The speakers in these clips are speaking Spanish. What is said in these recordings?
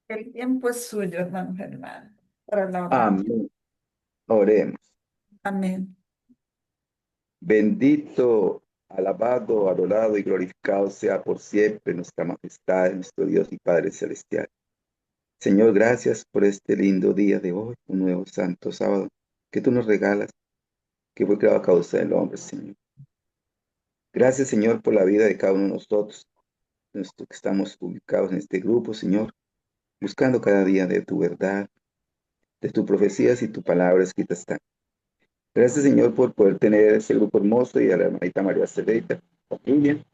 El tiempo es suyo, hermano Germán, para la oración. Amén. Oremos. Amén. Bendito, alabado, adorado y glorificado sea por siempre nuestra majestad, nuestro Dios y Padre celestial. Señor, gracias por este lindo día de hoy, un nuevo santo sábado que tú nos regalas, que fue creado a causa del hombre, Señor. Gracias, Señor, por la vida de cada uno de nosotros, que estamos ubicados en este grupo, Señor, buscando cada día de tu verdad, de tus profecías y tu palabra escrita está. Gracias, Señor, por poder tener este grupo hermoso y a la hermanita María Cedeita, familia,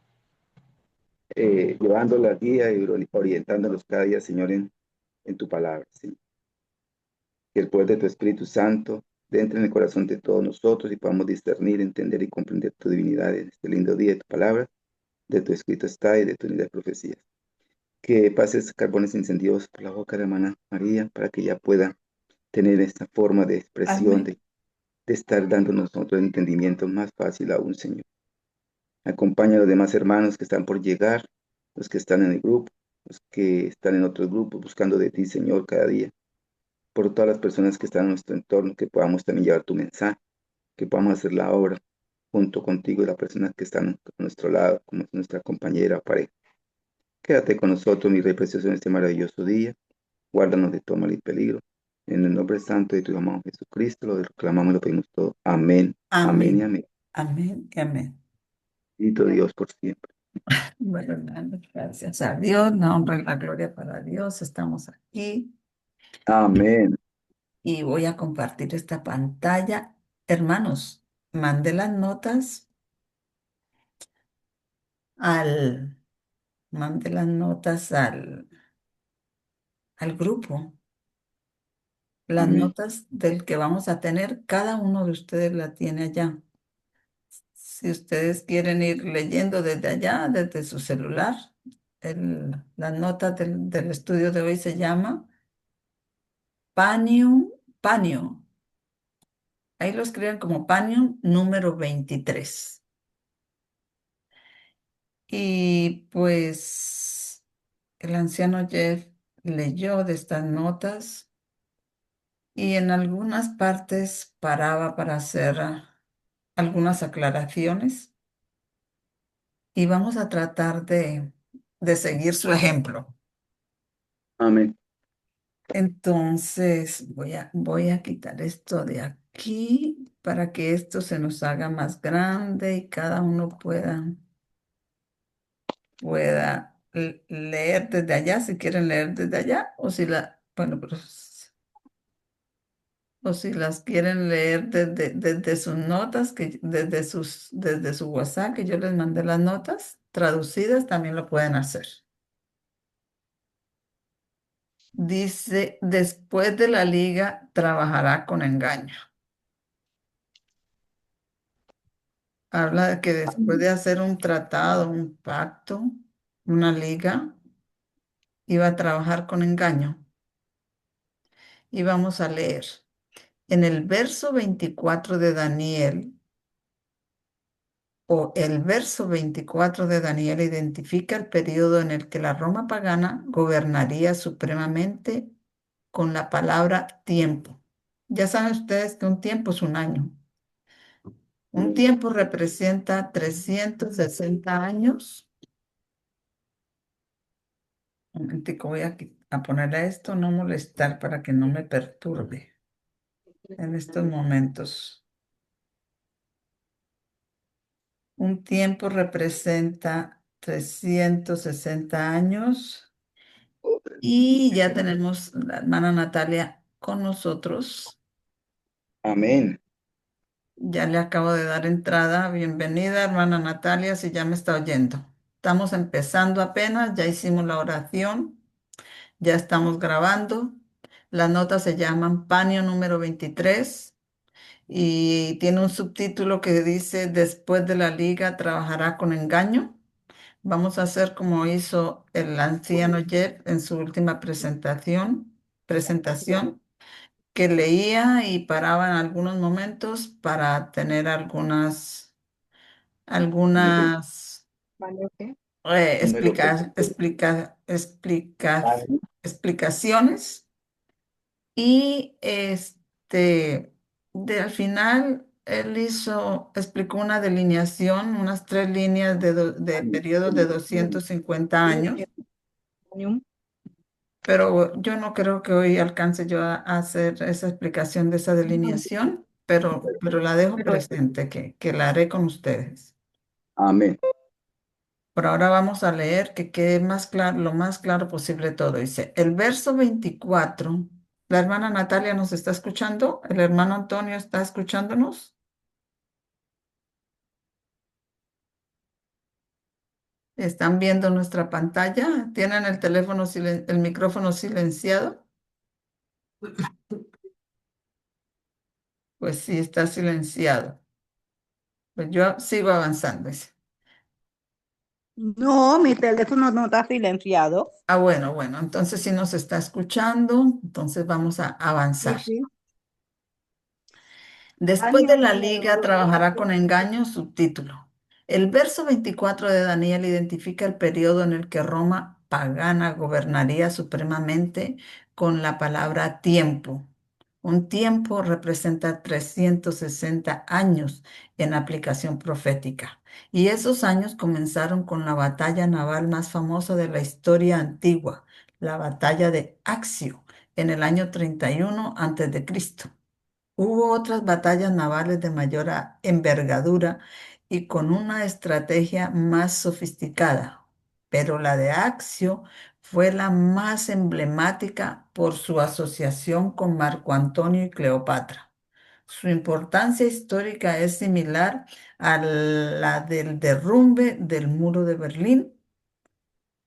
llevando la guía y orientándonos cada día, Señor, en tu palabra, Señor. Que el poder de tu Espíritu Santo entre en el corazón de todos nosotros y podamos discernir, entender y comprender tu divinidad en este lindo día de tu palabra, de tu escrito está y de tu linda profecía. Que pases carbones encendidos por la boca de la hermana María para que ella pueda tener esta forma de expresión, Amén. de estar dándonos otro entendimiento más fácil aún, Señor. Acompaña a los demás hermanos que están por llegar, los que están en el grupo, los que están en otros grupos buscando de ti, Señor, cada día. Por todas las personas que están en nuestro entorno, que podamos también llevar tu mensaje, que podamos hacer la obra junto contigo y las personas que están a nuestro lado, como es nuestra compañera o pareja. Quédate con nosotros, mi Rey precioso, en este maravilloso día. Guárdanos de todo mal y peligro. En el nombre santo de tu amado Jesucristo, lo clamamos y lo pedimos todo. Amén, amén y Amén. amén. Amén y amén. Bendito Dios por siempre. Bueno, hermano, gracias a Dios, la honra y la gloria para Dios. Estamos aquí Amén. y voy a compartir esta pantalla. Hermanos, mande las notas al, mande las notas al grupo. Las Amén. notas del que vamos a tener, cada uno de ustedes la tiene allá. Si ustedes quieren ir leyendo desde allá, desde su celular, las notas del estudio de hoy se llama Panium, Panio. Ahí lo escriben como Panium número 23. Y pues el anciano Jeff leyó de estas notas y en algunas partes paraba para hacer algunas aclaraciones y vamos a tratar de seguir su ejemplo. Amén. Entonces voy a quitar esto de aquí para que esto se nos haga más grande y cada uno pueda leer desde allá, si quieren leer desde allá, o si bueno, o si las quieren leer desde sus notas, desde su WhatsApp, que yo les mandé las notas traducidas, también lo pueden hacer. Dice, después de la liga trabajará con engaño. Habla de que después de hacer un tratado, un pacto, una liga, iba a trabajar con engaño. Y vamos a leer. En el verso 24 de Daniel, o el verso 24 de Daniel identifica el periodo en el que la Roma pagana gobernaría supremamente con la palabra tiempo. Ya saben ustedes que un tiempo es un año. Un tiempo representa 360 años. Un momentico, voy a ponerle esto, no molestar para que no me perturbe en estos momentos. Un tiempo representa 360 años y ya tenemos la hermana Natalia con nosotros. Amén. Ya le acabo de dar entrada. Bienvenida, hermana Natalia, si ya me está oyendo. Estamos empezando apenas, ya hicimos la oración, ya estamos grabando. Las notas se llaman Panio número 23 y tiene un subtítulo que dice Después de la liga trabajará con engaño. Vamos a hacer como hizo el anciano Jeff en su última presentación, que leía y paraba en algunos momentos para tener Número, algunas número, explicaciones. explicaciones y al final él explicó una delineación, unas 3 líneas de periodos de 250 años, pero yo no creo que hoy alcance yo a hacer esa explicación de esa delineación, pero la dejo presente, que la haré con ustedes. Amén. Por ahora vamos a leer que quede más claro, lo más claro posible todo. Dice, el verso 24. La hermana Natalia nos está escuchando, el hermano Antonio está escuchándonos. ¿Están viendo nuestra pantalla? ¿Tienen el teléfono, el micrófono silenciado? Pues sí, está silenciado. Pues yo sigo avanzando. Dice. No, mi teléfono no está silenciado. Ah, bueno, entonces si nos está escuchando, entonces vamos a Sí, avanzar. sí. Después de Daniel, la liga trabajará con engaño, subtítulo. El verso 24 de Daniel identifica el periodo en el que Roma pagana gobernaría supremamente con la palabra tiempo. Un tiempo representa 360 años en aplicación profética. Y esos años comenzaron con la batalla naval más famosa de la historia antigua, la batalla de Accio, en el año 31 antes de Cristo. Hubo otras batallas navales de mayor envergadura y con una estrategia más sofisticada, pero la de Accio fue la más emblemática por su asociación con Marco Antonio y Cleopatra. Su importancia histórica es similar a la del derrumbe del muro de Berlín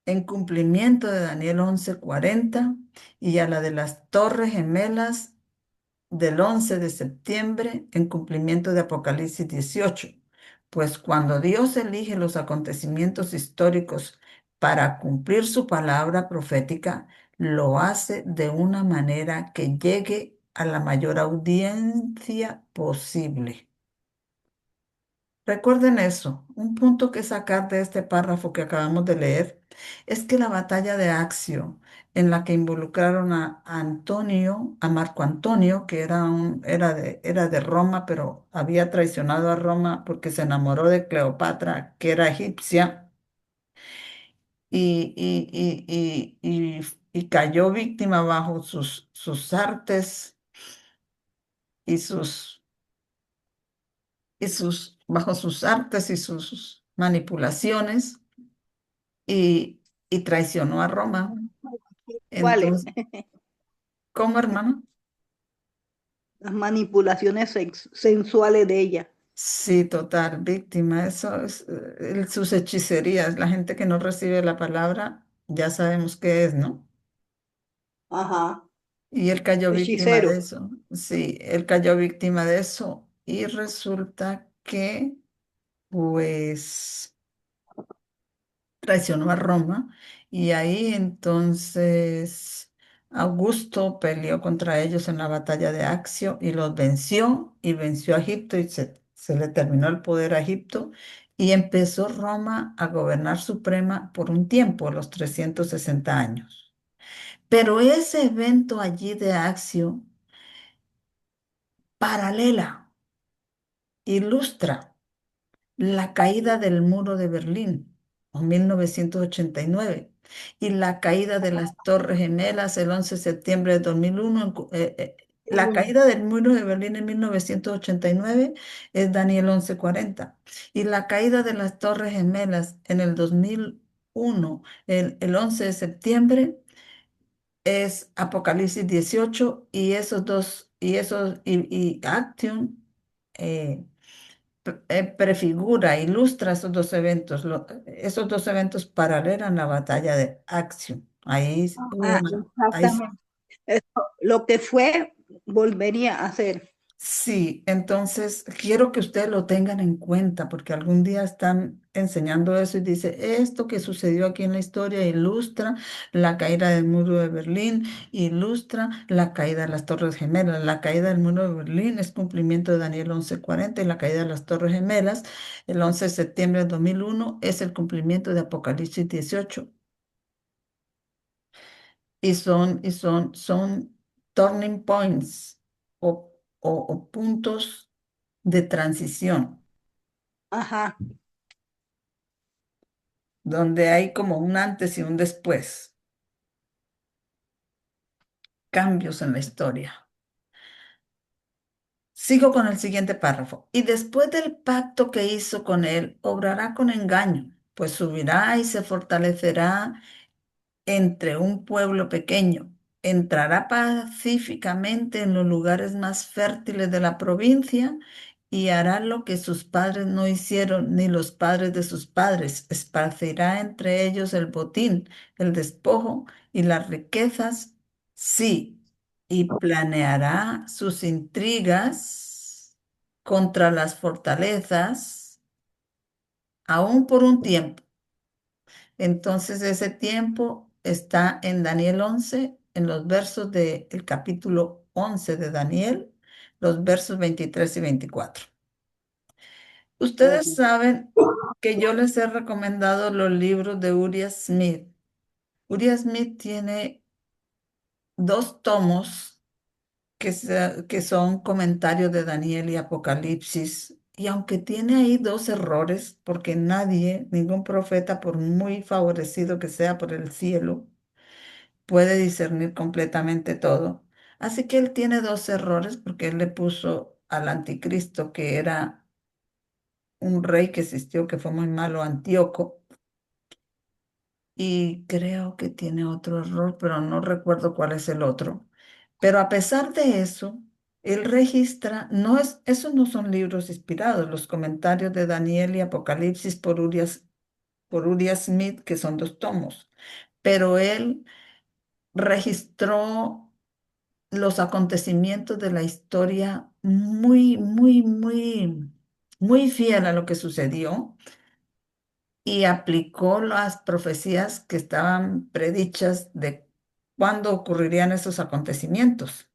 en cumplimiento de Daniel 11:40 y a la de las Torres Gemelas del 11 de septiembre en cumplimiento de Apocalipsis 18, pues cuando Dios elige los acontecimientos históricos para cumplir su palabra profética, lo hace de una manera que llegue a la mayor audiencia posible. Recuerden eso. Un punto que sacar de este párrafo que acabamos de leer es que la batalla de Accio, en la que involucraron a Antonio, a Marco Antonio, que era de Roma, pero había traicionado a Roma porque se enamoró de Cleopatra, que era egipcia, y cayó víctima bajo sus artes y bajo sus artes y sus manipulaciones y traicionó a Roma. ¿Cuáles? Entonces, ¿cómo, hermano? Las manipulaciones sensuales de ella. Sí, total, víctima. Eso es sus hechicerías. La gente que no recibe la palabra, ya sabemos qué es, ¿no? Ajá. Y él cayó víctima Hechicero. de eso. Sí, él cayó víctima de eso. Y resulta que, pues, traicionó a Roma y ahí entonces Augusto peleó contra ellos en la batalla de Accio y los venció y venció a Egipto y se le terminó el poder a Egipto y empezó Roma a gobernar suprema por un tiempo, los 360 años. Pero ese evento allí de Accio paralela, ilustra la caída del muro de Berlín en 1989 y la caída de las Torres Gemelas el 11 de septiembre de 2001. La caída del muro de Berlín en 1989 es Daniel 11:40 y la caída de las Torres Gemelas en el 2001, el 11 de septiembre, es Apocalipsis 18 y esos dos, y Action. eh, Prefigura, ilustra esos dos eventos. Esos dos eventos paralelan la batalla de Acción. Ah, exactamente. Eso, lo que fue, volvería a ser. Sí, entonces quiero que ustedes lo tengan en cuenta porque algún día están enseñando eso y dice, esto que sucedió aquí en la historia ilustra la caída del muro de Berlín, ilustra la caída de las Torres Gemelas. La caída del muro de Berlín es cumplimiento de Daniel 11:40 y la caída de las Torres Gemelas el 11 de septiembre de 2001 es el cumplimiento de Apocalipsis 18. son turning points o puntos de transición, Ajá. donde hay como un antes y un después, cambios en la historia. Sigo con el siguiente párrafo. Y después del pacto que hizo con él, obrará con engaño, pues subirá y se fortalecerá entre un pueblo pequeño. Entrará pacíficamente en los lugares más fértiles de la provincia y hará lo que sus padres no hicieron, ni los padres de sus padres. Esparcirá entre ellos el botín, el despojo y las riquezas, sí, y planeará sus intrigas contra las fortalezas, aún por un tiempo. Entonces ese tiempo está en Daniel 11, en los versos del capítulo 11 de Daniel, los versos 23 y 24. Ustedes Ujú. saben que yo les he recomendado los libros de Uriah Smith. Uriah Smith tiene dos tomos que son comentarios de Daniel y Apocalipsis. Y aunque tiene ahí dos errores, porque nadie, ningún profeta, por muy favorecido que sea por el cielo, puede discernir completamente todo. Así que él tiene dos errores porque él le puso al anticristo, que era un rey que existió, que fue muy malo, Antíoco, y creo que tiene otro error, pero no recuerdo cuál es el otro. Pero a pesar de eso, él registra, esos no son libros inspirados, los comentarios de Daniel y Apocalipsis por Uriah Smith, que son dos tomos, pero él registró los acontecimientos de la historia muy fiel a lo que sucedió y aplicó las profecías que estaban predichas de cuándo ocurrirían esos acontecimientos.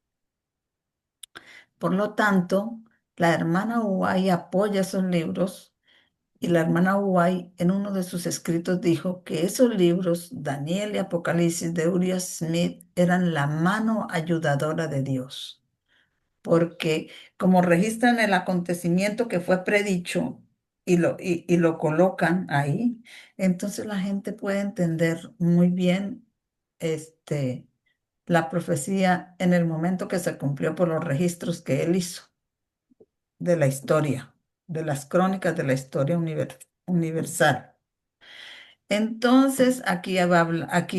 Por lo tanto, la hermana Uwai apoya esos libros y la hermana Uwai en uno de sus escritos dijo que esos libros, Daniel y Apocalipsis de Uriah Smith, eran la mano ayudadora de Dios, porque como registran el acontecimiento que fue predicho y lo colocan ahí, entonces la gente puede entender muy bien este, la profecía en el momento que se cumplió por los registros que él hizo de la historia, de las crónicas de la historia universal. Entonces, aquí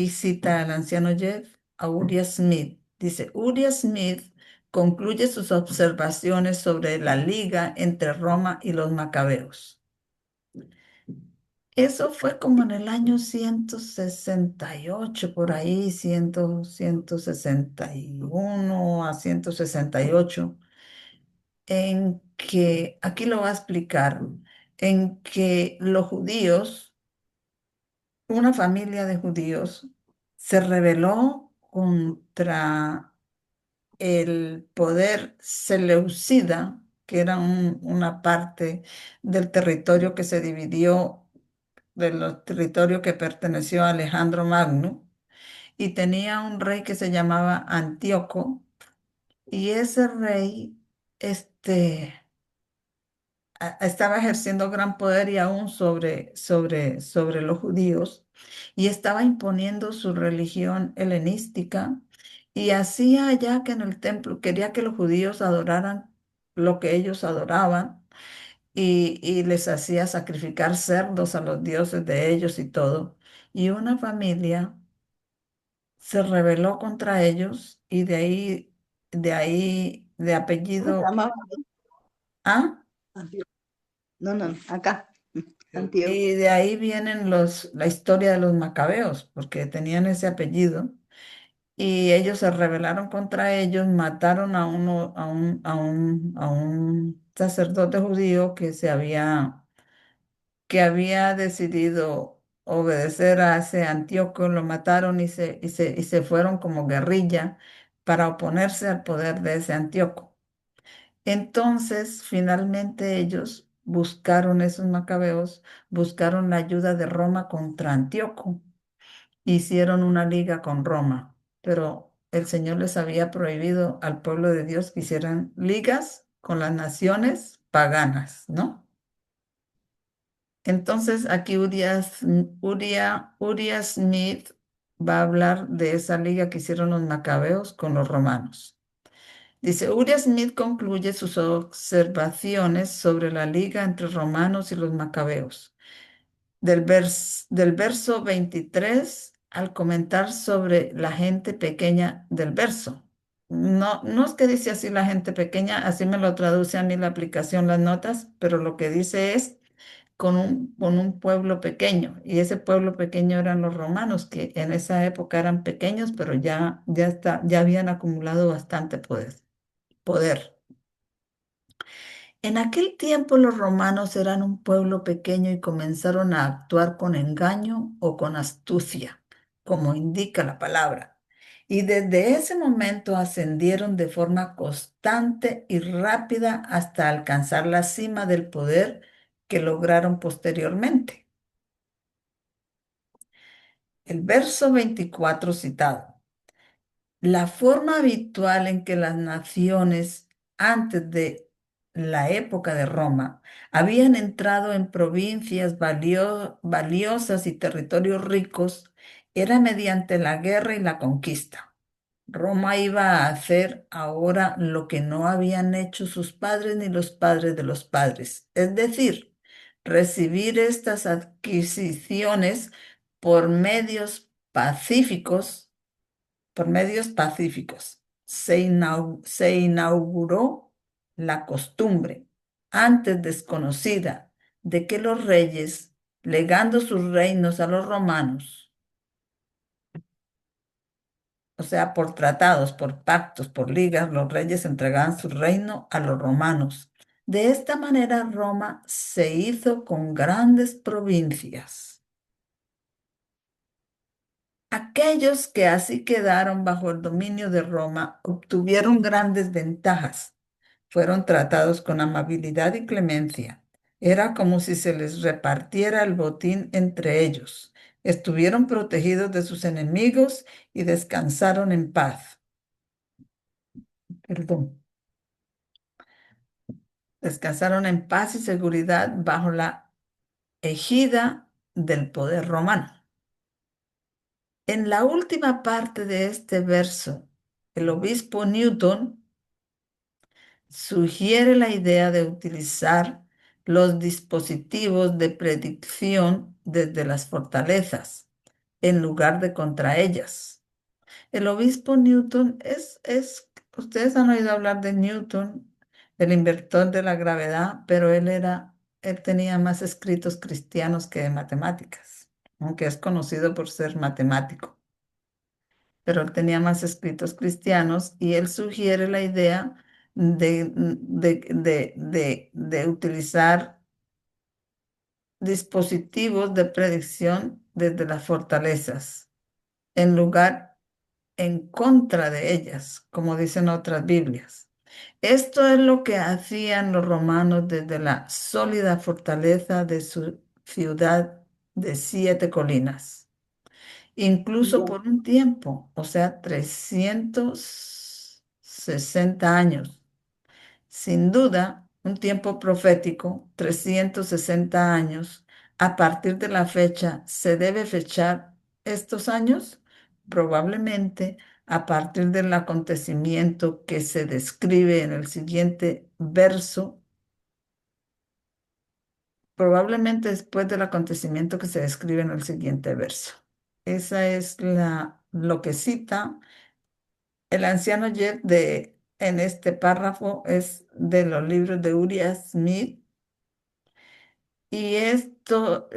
cita al anciano Jeff a Uriah Smith. Dice, Uriah Smith concluye sus observaciones sobre la liga entre Roma y los macabeos. Eso fue como en el año 168 por ahí, 161 a 168, en que, aquí lo va a explicar, en que los judíos, una familia de judíos se rebeló contra el poder seleucida, que era una parte del territorio que se dividió, de los territorios que perteneció a Alejandro Magno, y tenía un rey que se llamaba Antíoco, y ese rey, estaba ejerciendo gran poder y aún sobre los judíos y estaba imponiendo su religión helenística y hacía ya que en el templo quería que los judíos adoraran lo que ellos adoraban y les hacía sacrificar cerdos a los dioses de ellos y todo. Y una familia se rebeló contra ellos y de ¿Cómo se apellido llamaba? A. Antioquia. No, no, acá. Antioquia. Y de ahí vienen la historia de los macabeos, porque tenían ese apellido. Y ellos se rebelaron contra ellos, mataron a un sacerdote judío que había decidido obedecer a ese Antíoco, lo mataron y se fueron como guerrilla para oponerse al poder de ese Antíoco. Entonces, finalmente ellos buscaron, esos macabeos, buscaron la ayuda de Roma contra Antíoco. Hicieron una liga con Roma. pero el Señor les había prohibido al pueblo de Dios que hicieran ligas con las naciones paganas, ¿no? Entonces aquí Uriah Smith va a hablar de esa liga que hicieron los macabeos con los romanos. Dice, Uriah Smith concluye sus observaciones sobre la liga entre romanos y los macabeos del verso 23 al comentar sobre la gente pequeña del verso. No, no es que dice así la gente pequeña, así me lo traduce a mí la aplicación, las notas, pero lo que dice es con un pueblo pequeño. Y ese pueblo pequeño eran los romanos, que en esa época eran pequeños, pero ya habían acumulado bastante poder. En aquel tiempo los romanos eran un pueblo pequeño y comenzaron a actuar con engaño o con astucia, como indica la palabra. Y desde ese momento ascendieron de forma constante y rápida hasta alcanzar la cima del poder que lograron posteriormente. El verso 24 citado. La forma habitual en que las naciones antes de la época de Roma habían entrado en provincias valiosas y territorios ricos era mediante la guerra y la conquista. Roma iba a hacer ahora lo que no habían hecho sus padres ni los padres de los padres, es decir, recibir estas adquisiciones por medios pacíficos por medios pacíficos. Se inauguró la costumbre, antes desconocida, de que los reyes, legando sus reinos a los romanos, o sea, por tratados, por pactos, por ligas, los reyes entregaban su reino a los romanos. De esta manera Roma se hizo con grandes provincias. Aquellos que así quedaron bajo el dominio de Roma obtuvieron grandes ventajas. Fueron tratados con amabilidad y clemencia. Era como si se les repartiera el botín entre ellos. Estuvieron protegidos de sus enemigos y descansaron en paz. Perdón. Descansaron en paz y seguridad bajo la égida del poder romano. En la última parte de este verso, el obispo Newton sugiere la idea de utilizar los dispositivos de predicción desde las fortalezas en lugar de contra ellas. El obispo Newton ustedes han oído hablar de Newton, el inventor de la gravedad, pero él tenía más escritos cristianos que de matemáticas, aunque es conocido por ser matemático, pero él tenía más escritos cristianos y él sugiere la idea de utilizar dispositivos de predicción desde las fortalezas, en lugar en contra de ellas, como dicen otras Biblias. Esto es lo que hacían los romanos desde la sólida fortaleza de su ciudad de 7 colinas, incluso Ya. por un tiempo, o sea, 360 años. Sin duda, un tiempo profético, 360 años. A partir de la fecha, ¿se debe fechar estos años? Probablemente a partir del acontecimiento que se describe en el siguiente verso, probablemente después del acontecimiento que se describe en el siguiente verso. Esa es lo que cita el anciano Jeff en este párrafo es de los libros de Uriah Smith. Y esto,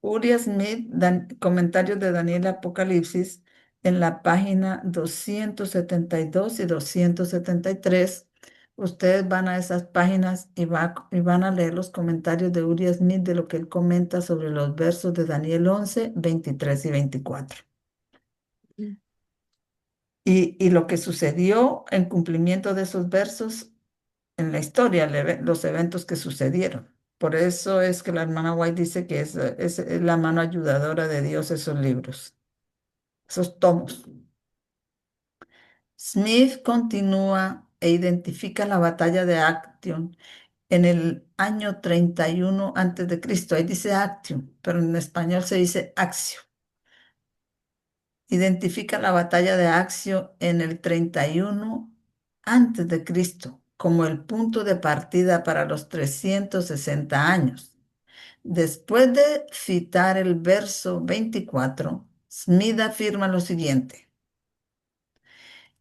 Uriah Smith, comentarios de Daniel Apocalipsis, en la página 272 y 273. Ustedes van a esas páginas y van a leer los comentarios de Uriah Smith de lo que él comenta sobre los versos de Daniel 11, 23 y 24 y lo que sucedió en cumplimiento de esos versos en la historia, los eventos que sucedieron. Por eso es que la hermana White dice que es la mano ayudadora de Dios esos libros. esos tomos. Smith continúa e identifica la batalla de Actium en el año 31 antes de Cristo. Ahí dice Actium, pero en español se dice Accio. Identifica la batalla de Accio en el 31 antes de Cristo como el punto de partida para los 360 años. Después de citar el verso 24, Smith afirma lo siguiente.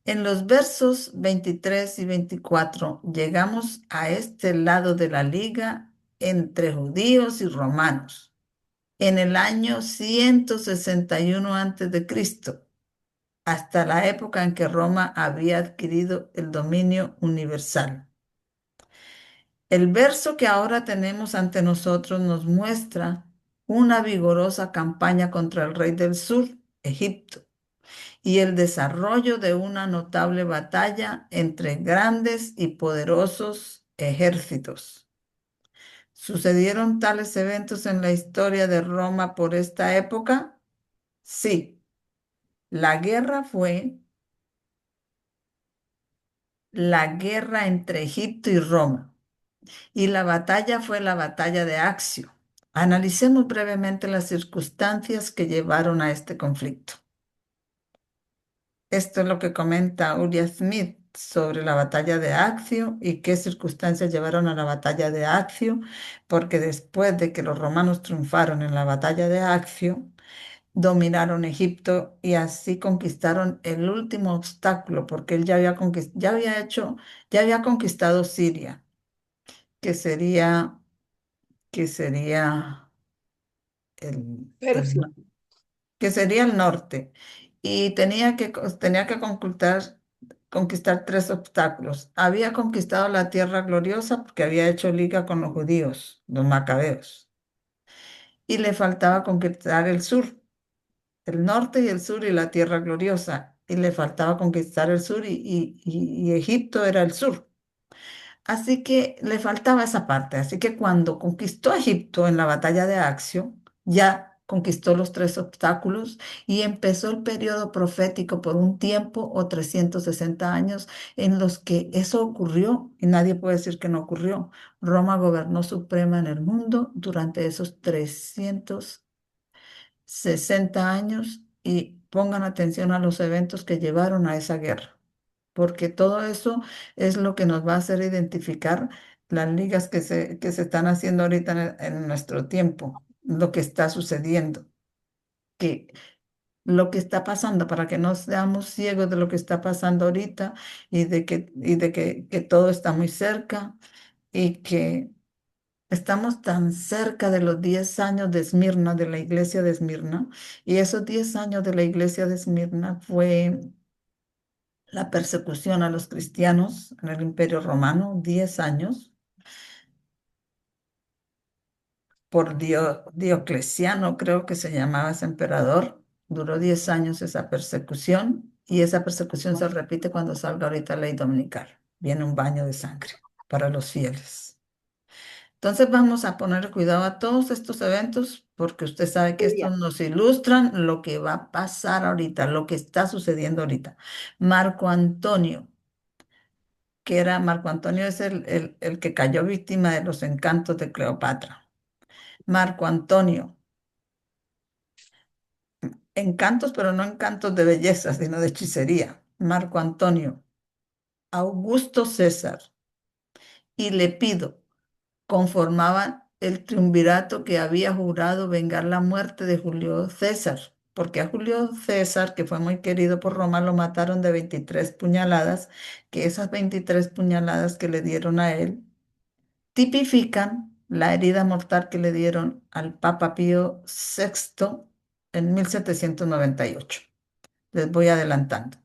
En los versos 23 y 24 llegamos a este lado de la liga entre judíos y romanos, en el año 161 antes de Cristo, hasta la época en que Roma había adquirido el dominio universal. El verso que ahora tenemos ante nosotros nos muestra una vigorosa campaña contra el rey del sur, Egipto, y el desarrollo de una notable batalla entre grandes y poderosos ejércitos. ¿Sucedieron tales eventos en la historia de Roma por esta época? Sí. La guerra fue la guerra entre Egipto y Roma, y la batalla fue la batalla de Accio. Analicemos brevemente las circunstancias que llevaron a este conflicto. Esto es lo que comenta Uriah Smith sobre la batalla de Accio y qué circunstancias llevaron a la batalla de Accio, porque después de que los romanos triunfaron en la batalla de Accio, dominaron Egipto y así conquistaron el último obstáculo, porque él ya había conquistado Siria, que sería, que sería Persia. que sería el norte, y tenía que conquistar tres obstáculos. Había conquistado la tierra gloriosa porque había hecho liga con los judíos, los macabeos, y le faltaba conquistar el sur, el norte y el sur y la tierra gloriosa, y le faltaba conquistar el sur y Egipto era el sur. Así que le faltaba esa parte. Así que cuando conquistó Egipto en la batalla de Accio, ya conquistó los tres obstáculos y empezó el periodo profético por un tiempo o 360 años en los que eso ocurrió y nadie puede decir que no ocurrió. Roma gobernó suprema en el mundo durante esos 360 años y pongan atención a los eventos que llevaron a esa guerra porque todo eso es lo que nos va a hacer identificar las ligas que se están haciendo ahorita en nuestro tiempo, lo que está sucediendo, que lo que está pasando, para que no seamos ciegos de lo que está pasando ahorita que todo está muy cerca y que estamos tan cerca de los 10 años de Esmirna, de la iglesia de Esmirna, y esos 10 años de la iglesia de Esmirna fue la persecución a los cristianos en el Imperio Romano, 10 años, por Diocleciano, creo que se llamaba ese emperador. Duró 10 años esa persecución y esa persecución se repite cuando salga ahorita la ley dominical. Viene un baño de sangre para los fieles. Entonces vamos a poner cuidado a todos estos eventos porque usted sabe que estos nos ilustran lo que va a pasar ahorita, lo que está sucediendo ahorita. Marco Antonio que era Marco Antonio, es el que cayó víctima de los encantos de Cleopatra. Marco Antonio, encantos, pero no encantos de belleza, sino de hechicería. Marco Antonio, Augusto César y Lepido conformaban el triunvirato que había jurado vengar la muerte de Julio César, porque a Julio César, que fue muy querido por Roma, lo mataron de 23 puñaladas, que esas 23 puñaladas que le dieron a él tipifican la herida mortal que le dieron al Papa Pío VI en 1798. Les voy adelantando.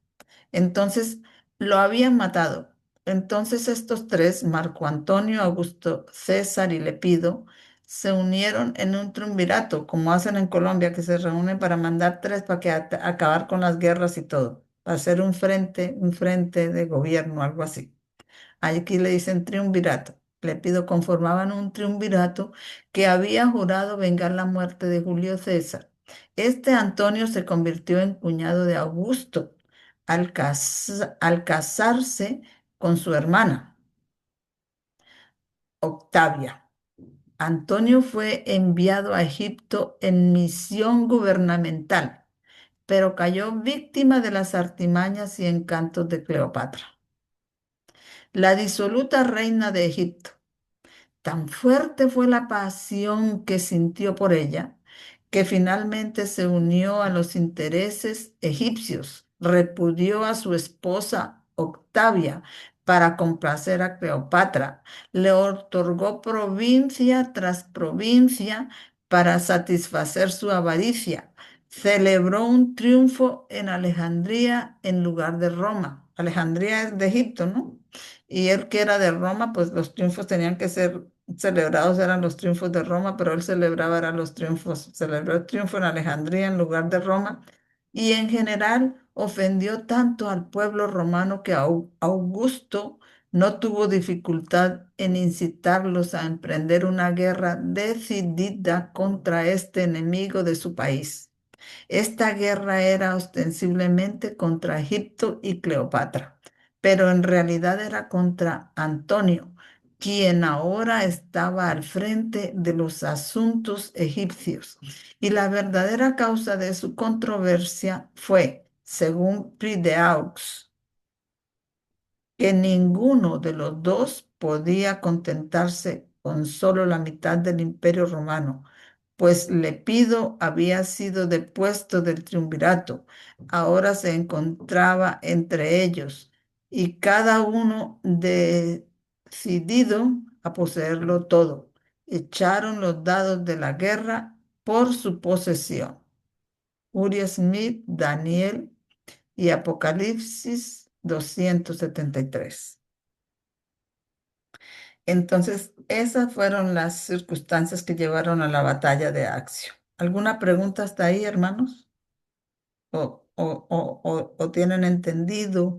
Entonces, lo habían matado. Entonces, estos tres, Marco Antonio, Augusto César y Lepido, se unieron en un triunvirato, como hacen en Colombia, que se reúnen para mandar tres para acabar con las guerras y todo, para hacer un frente de gobierno, algo así. Aquí le dicen triunvirato. Le pido conformaban un triunvirato que había jurado vengar la muerte de Julio César Este Antonio se convirtió en cuñado de Augusto al casarse con su hermana, Octavia. Antonio fue enviado a Egipto en misión gubernamental, pero cayó víctima de las artimañas y encantos de Cleopatra, la disoluta reina de Egipto. Tan fuerte fue la pasión que sintió por ella, que finalmente se unió a los intereses egipcios, repudió a su esposa Octavia para complacer a Cleopatra, le otorgó provincia tras provincia para satisfacer su avaricia. Celebró un triunfo en Alejandría en lugar de Roma. Alejandría es de Egipto, ¿no? Y él que era de Roma, pues los triunfos tenían que ser celebrados, eran los triunfos de Roma, pero él celebraba eran los triunfos, celebró el triunfo en Alejandría en lugar de Roma, y en general ofendió tanto al pueblo romano que Augusto no tuvo dificultad en incitarlos a emprender una guerra decidida contra este enemigo de su país. Esta guerra era ostensiblemente contra Egipto y Cleopatra, pero en realidad era contra Antonio, quien ahora estaba al frente de los asuntos egipcios. Y la verdadera causa de su controversia fue, según Prideaux, que ninguno de los dos podía contentarse con solo la mitad del imperio romano, pues Lepido había sido depuesto del triunvirato, ahora se encontraba entre ellos, y cada uno decidido a poseerlo todo. Echaron los dados de la guerra por su posesión. Uriah Smith, Daniel y Apocalipsis 273. Entonces, esas fueron las circunstancias que llevaron a la batalla de Accio. ¿Alguna pregunta hasta ahí, hermanos? ¿O tienen entendido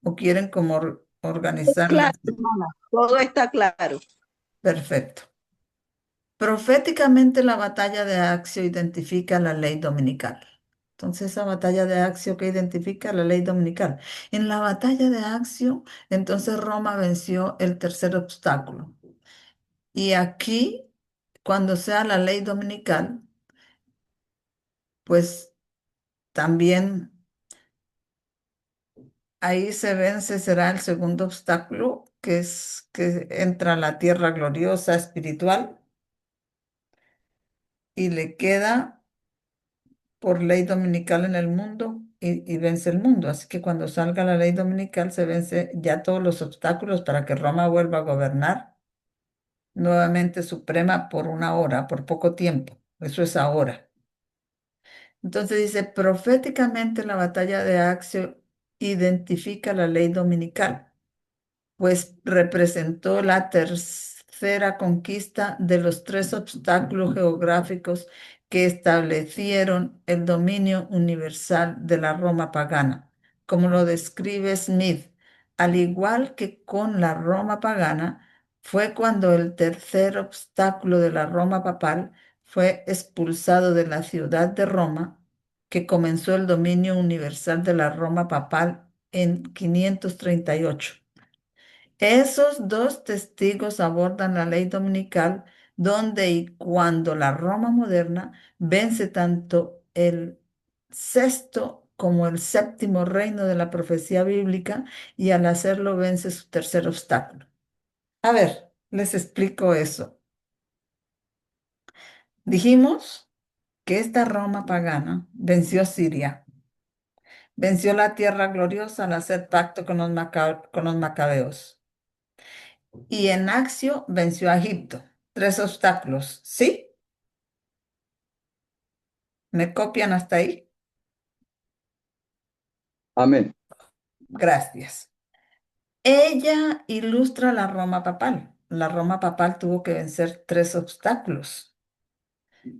o quieren como organizarlas? Claro, hermana, todo está claro. Perfecto. Proféticamente la batalla de Accio identifica la ley dominical. Entonces, esa batalla de Accio que identifica la ley dominical. En la batalla de Accio, entonces Roma venció el tercer obstáculo. Y aquí, cuando sea la ley dominical, pues también ahí se vence, será el segundo obstáculo, que es que entra la tierra gloriosa espiritual y le queda por ley dominical en el mundo y vence el mundo. Así que cuando salga la ley dominical se vence ya todos los obstáculos para que Roma vuelva a gobernar nuevamente suprema por una hora, por poco tiempo. Eso es ahora. Entonces dice, proféticamente la batalla de Accio identifica la ley dominical, pues representó la tercera conquista de los tres obstáculos geográficos que establecieron el dominio universal de la Roma pagana, como lo describe Smith. Al igual que con la Roma pagana, fue cuando el tercer obstáculo de la Roma papal fue expulsado de la ciudad de Roma, que comenzó el dominio universal de la Roma papal en 538. Esos dos testigos abordan la ley dominical, donde y cuando la Roma moderna vence tanto el sexto como el séptimo reino de la profecía bíblica y al hacerlo vence su tercer obstáculo. A ver, les explico eso. Dijimos que esta Roma pagana venció Siria, venció la tierra gloriosa al hacer pacto con los macabeos. Y en Accio venció a Egipto. Tres obstáculos. ¿Sí? ¿Me copian hasta ahí? Amén. Gracias. Ella ilustra la Roma papal. La Roma papal tuvo que vencer tres obstáculos.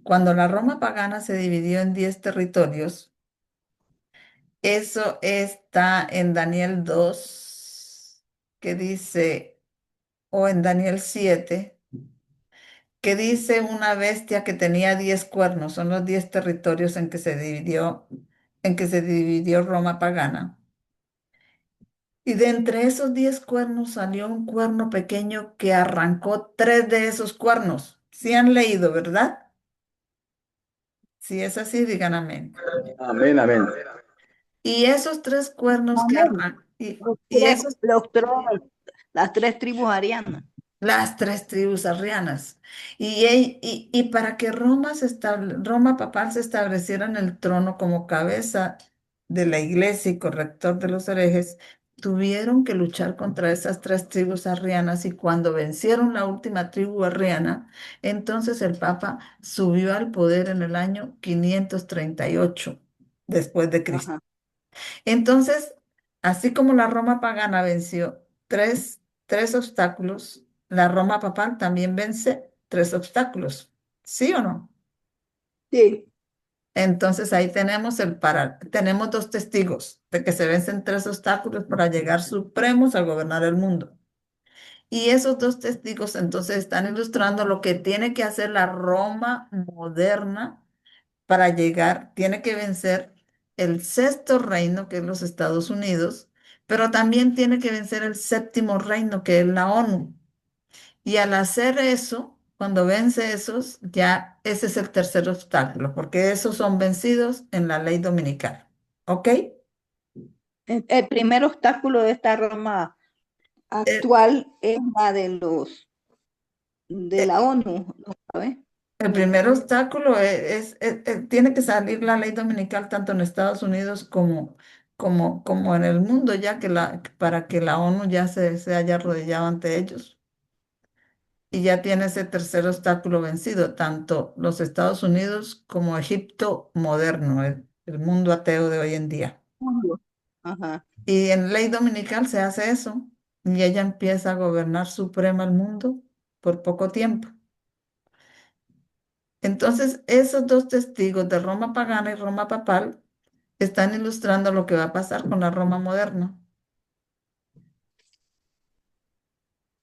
Cuando la Roma pagana se dividió en 10 territorios, eso está en Daniel 2, que dice, o en Daniel 7, que dice una bestia que tenía 10 cuernos, son los 10 territorios en que se dividió Roma pagana. Y de entre esos 10 cuernos salió un cuerno pequeño que arrancó 3 de esos cuernos. ¿Sí han leído, verdad? Si es así, digan amén. Amén, amén. Y esos 3 cuernos que Amén. arrancan, Los y tres, esos los tres, las tres tribus arianas. las 3 tribus arrianas. Y para que Roma papal se estableciera en el trono como cabeza de la iglesia y corrector de los herejes, tuvieron que luchar contra esas 3 tribus arrianas y cuando vencieron la última tribu arriana, entonces el Papa subió al poder en el año 538 después de Cristo. Ajá. Entonces, así como la Roma pagana venció tres obstáculos, la Roma papal también vence 3 obstáculos. ¿Sí o no? Sí. Entonces ahí tenemos 2 testigos de que se vencen 3 obstáculos para llegar supremos a gobernar el mundo. Y esos 2 testigos entonces están ilustrando lo que tiene que hacer la Roma moderna para llegar, tiene que vencer el sexto reino, que es los Estados Unidos, pero también tiene que vencer el séptimo reino, que es la ONU. Y al hacer eso, cuando vence esos, ya ese es el tercer obstáculo, porque esos son vencidos en la ley dominical. ¿Ok? El primer obstáculo de esta Roma El, actual es la de los de el- la ONU, ¿no sabes? el primer obstáculo tiene que salir la ley dominical tanto en Estados Unidos como en el mundo, ya que para que la ONU ya se haya arrodillado ante ellos. Y ya tiene ese tercer obstáculo vencido, tanto los Estados Unidos como Egipto moderno, el mundo ateo de hoy en día. Ajá. Y en ley dominical se hace eso, y ella empieza a gobernar suprema el mundo por poco tiempo. Entonces, esos 2 testigos de Roma pagana y Roma papal están ilustrando lo que va a pasar con la Roma moderna.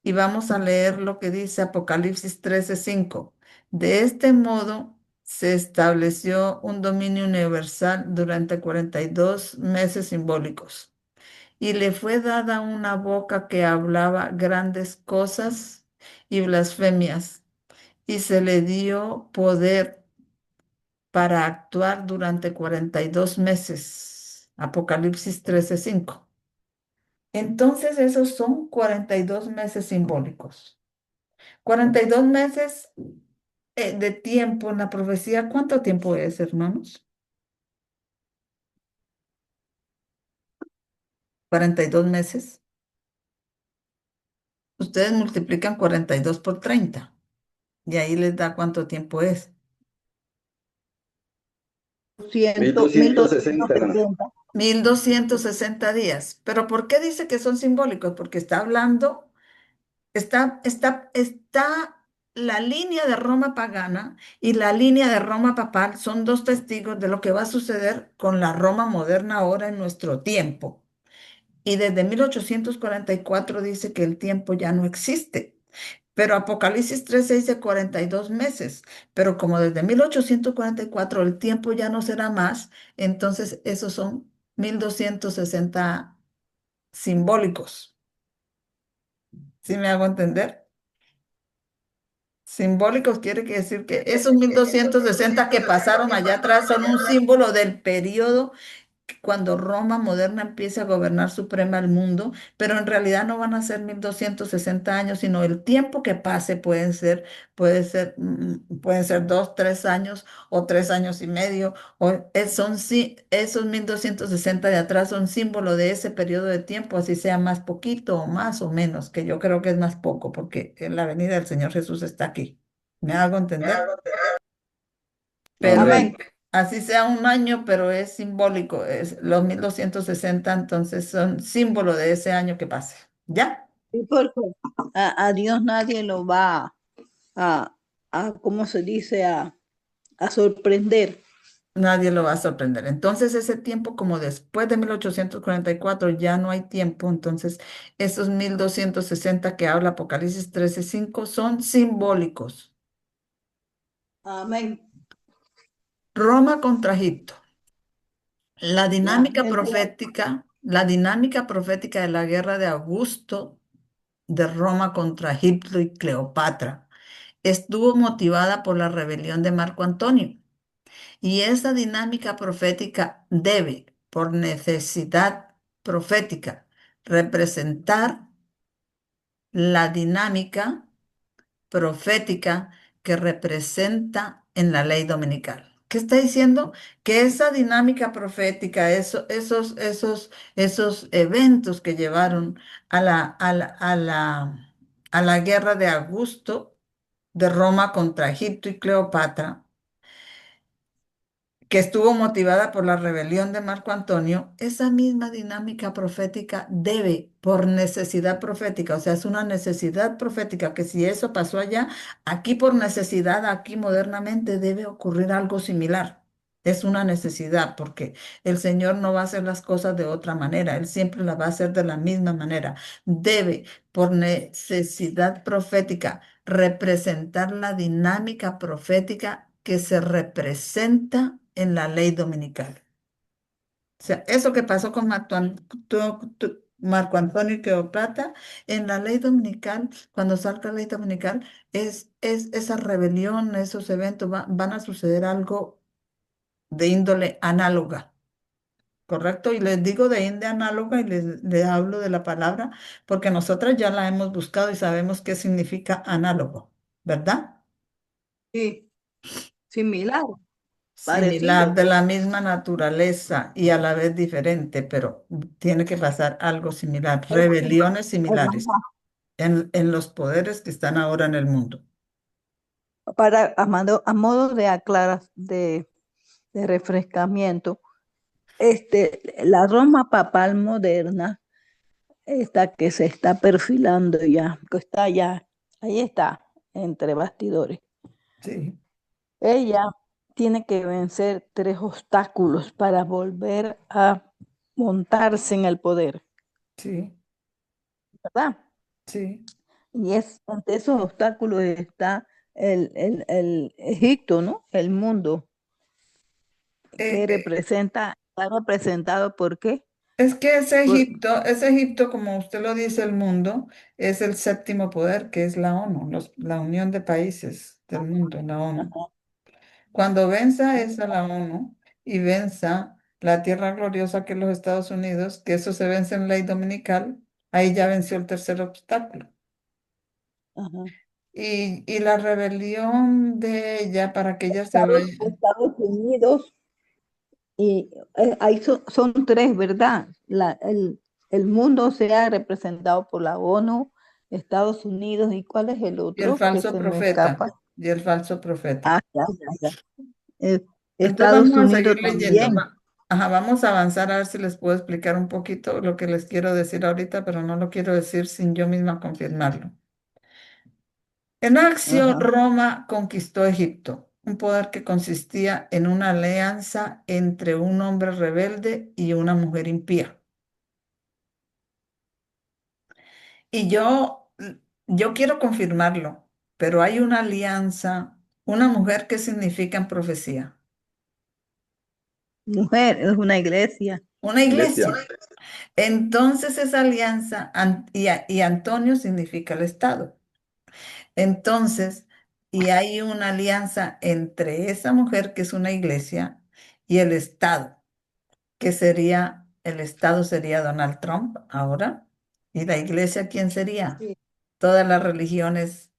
Y vamos a leer lo que dice Apocalipsis 13:5. De este modo se estableció un dominio universal durante 42 meses simbólicos. Y le fue dada una boca que hablaba grandes cosas y blasfemias. Y se le dio poder para actuar durante 42 meses. Apocalipsis 13:5. Entonces esos son 42 meses simbólicos. 42 meses de tiempo en la profecía. ¿Cuánto tiempo es, hermanos? 42 meses. Ustedes multiplican 42 por 30 y ahí les da cuánto tiempo es. 100, 1260, hermano. 1270. 1260 días. ¿Pero por qué dice que son simbólicos? Porque está hablando, está la línea de Roma pagana y la línea de Roma papal son 2 testigos de lo que va a suceder con la Roma moderna ahora en nuestro tiempo. Y desde 1844 dice que el tiempo ya no existe. Pero Apocalipsis 13 dice 42 meses. Pero como desde 1844 el tiempo ya no será más, entonces esos son 1260 simbólicos. ¿Sí me hago entender? Simbólicos quiere decir que esos 1260 que pasaron allá atrás son un símbolo del periodo cuando Roma moderna empiece a gobernar suprema el mundo, pero en realidad no van a ser 1260 años, sino el tiempo que pase pueden ser 2, 3 años o 3 años y medio, esos 1260 de atrás son símbolo de ese periodo de tiempo, así sea más poquito o más o menos, que yo creo que es más poco, porque en la venida del Señor Jesús está aquí. ¿Me hago entender? Pero Amén. Amén. así sea un año, pero es simbólico, es los 1260, entonces son símbolo de ese año que pase. ¿Ya? Sí, porque a Dios nadie lo va a, ¿cómo se dice? A sorprender. Nadie lo va a sorprender. Entonces ese tiempo, como después de 1844 ya no hay tiempo, entonces esos 1260 que habla Apocalipsis 13:5 son simbólicos. Amén. Roma contra Egipto. Ya, esa La dinámica profética de la guerra de Augusto de Roma contra Egipto y Cleopatra estuvo motivada por la rebelión de Marco Antonio. Y esa dinámica profética debe, por necesidad profética, representar la dinámica profética que representa en la ley dominical. ¿Qué está diciendo? Que esa dinámica profética, esos eventos que llevaron a la guerra de Augusto de Roma contra Egipto y Cleopatra, que estuvo motivada por la rebelión de Marco Antonio, esa misma dinámica profética debe, por necesidad profética, o sea, es una necesidad profética que si eso pasó allá, aquí por necesidad, aquí modernamente debe ocurrir algo similar. Es una necesidad porque el Señor no va a hacer las cosas de otra manera, Él siempre las va a hacer de la misma manera. Debe, por necesidad profética, representar la dinámica profética que se representa en la ley dominical. O sea, eso que pasó con Marco Antonio y Cleopatra, en la ley dominical, cuando salga la ley dominical, es esa rebelión, esos eventos van a suceder algo de índole análoga. ¿Correcto? Y les digo de índole análoga y les hablo de la palabra porque nosotras ya la hemos buscado y sabemos qué significa análogo, ¿verdad? sí, similar, Similar, parecido. de la misma naturaleza y a la vez diferente, pero tiene que pasar algo similar, Hermana, rebeliones similares hermana, en los poderes que están ahora en el mundo. a modo de de refrescamiento, la Roma papal moderna, esta que se está perfilando ya, que está ya, ahí está, entre bastidores. Sí, Ella tiene que vencer tres obstáculos para volver a montarse en el poder, sí, ¿verdad? sí. Y ante esos obstáculos está el Egipto, ¿no? El mundo, Eh, que eh, está representado por qué? es que Por, Ese Egipto, como usted lo dice, el mundo, es el séptimo poder, que es la ONU, la Unión de Países del Mundo, la ONU. ajá, Cuando venza esa la ONU y venza la tierra gloriosa que es los Estados Unidos, que eso se vence en ley dominical, ahí ya venció el tercer obstáculo. ajá. Y la rebelión de ella para que ella se vaya, Estados Unidos, y ahí son tres, ¿verdad? El mundo sea representado por la ONU, Estados Unidos, ¿y cuál es el y el otro que falso se me profeta, escapa? y el falso profeta. Ah, ya. Eh, Entonces Estados vamos a seguir Unidos leyendo. también. Ajá, vamos a avanzar a ver si les puedo explicar un poquito lo que les quiero decir ahorita, pero no lo quiero decir sin yo misma confirmarlo. En acción, Ajá. Roma conquistó Egipto, un poder que consistía en una alianza entre un hombre rebelde y una mujer impía. Y yo quiero confirmarlo, pero hay una alianza, una mujer, ¿qué significa en profecía? Mujer, es una iglesia. Una iglesia. Iglesia, Entonces esa alianza, y Antonio significa el Estado. Entonces, y hay una alianza entre esa mujer, que es una iglesia, y el Estado, que sería, el Estado sería Donald Trump ahora, y la iglesia, ¿quién sería? Sí, Todas las religiones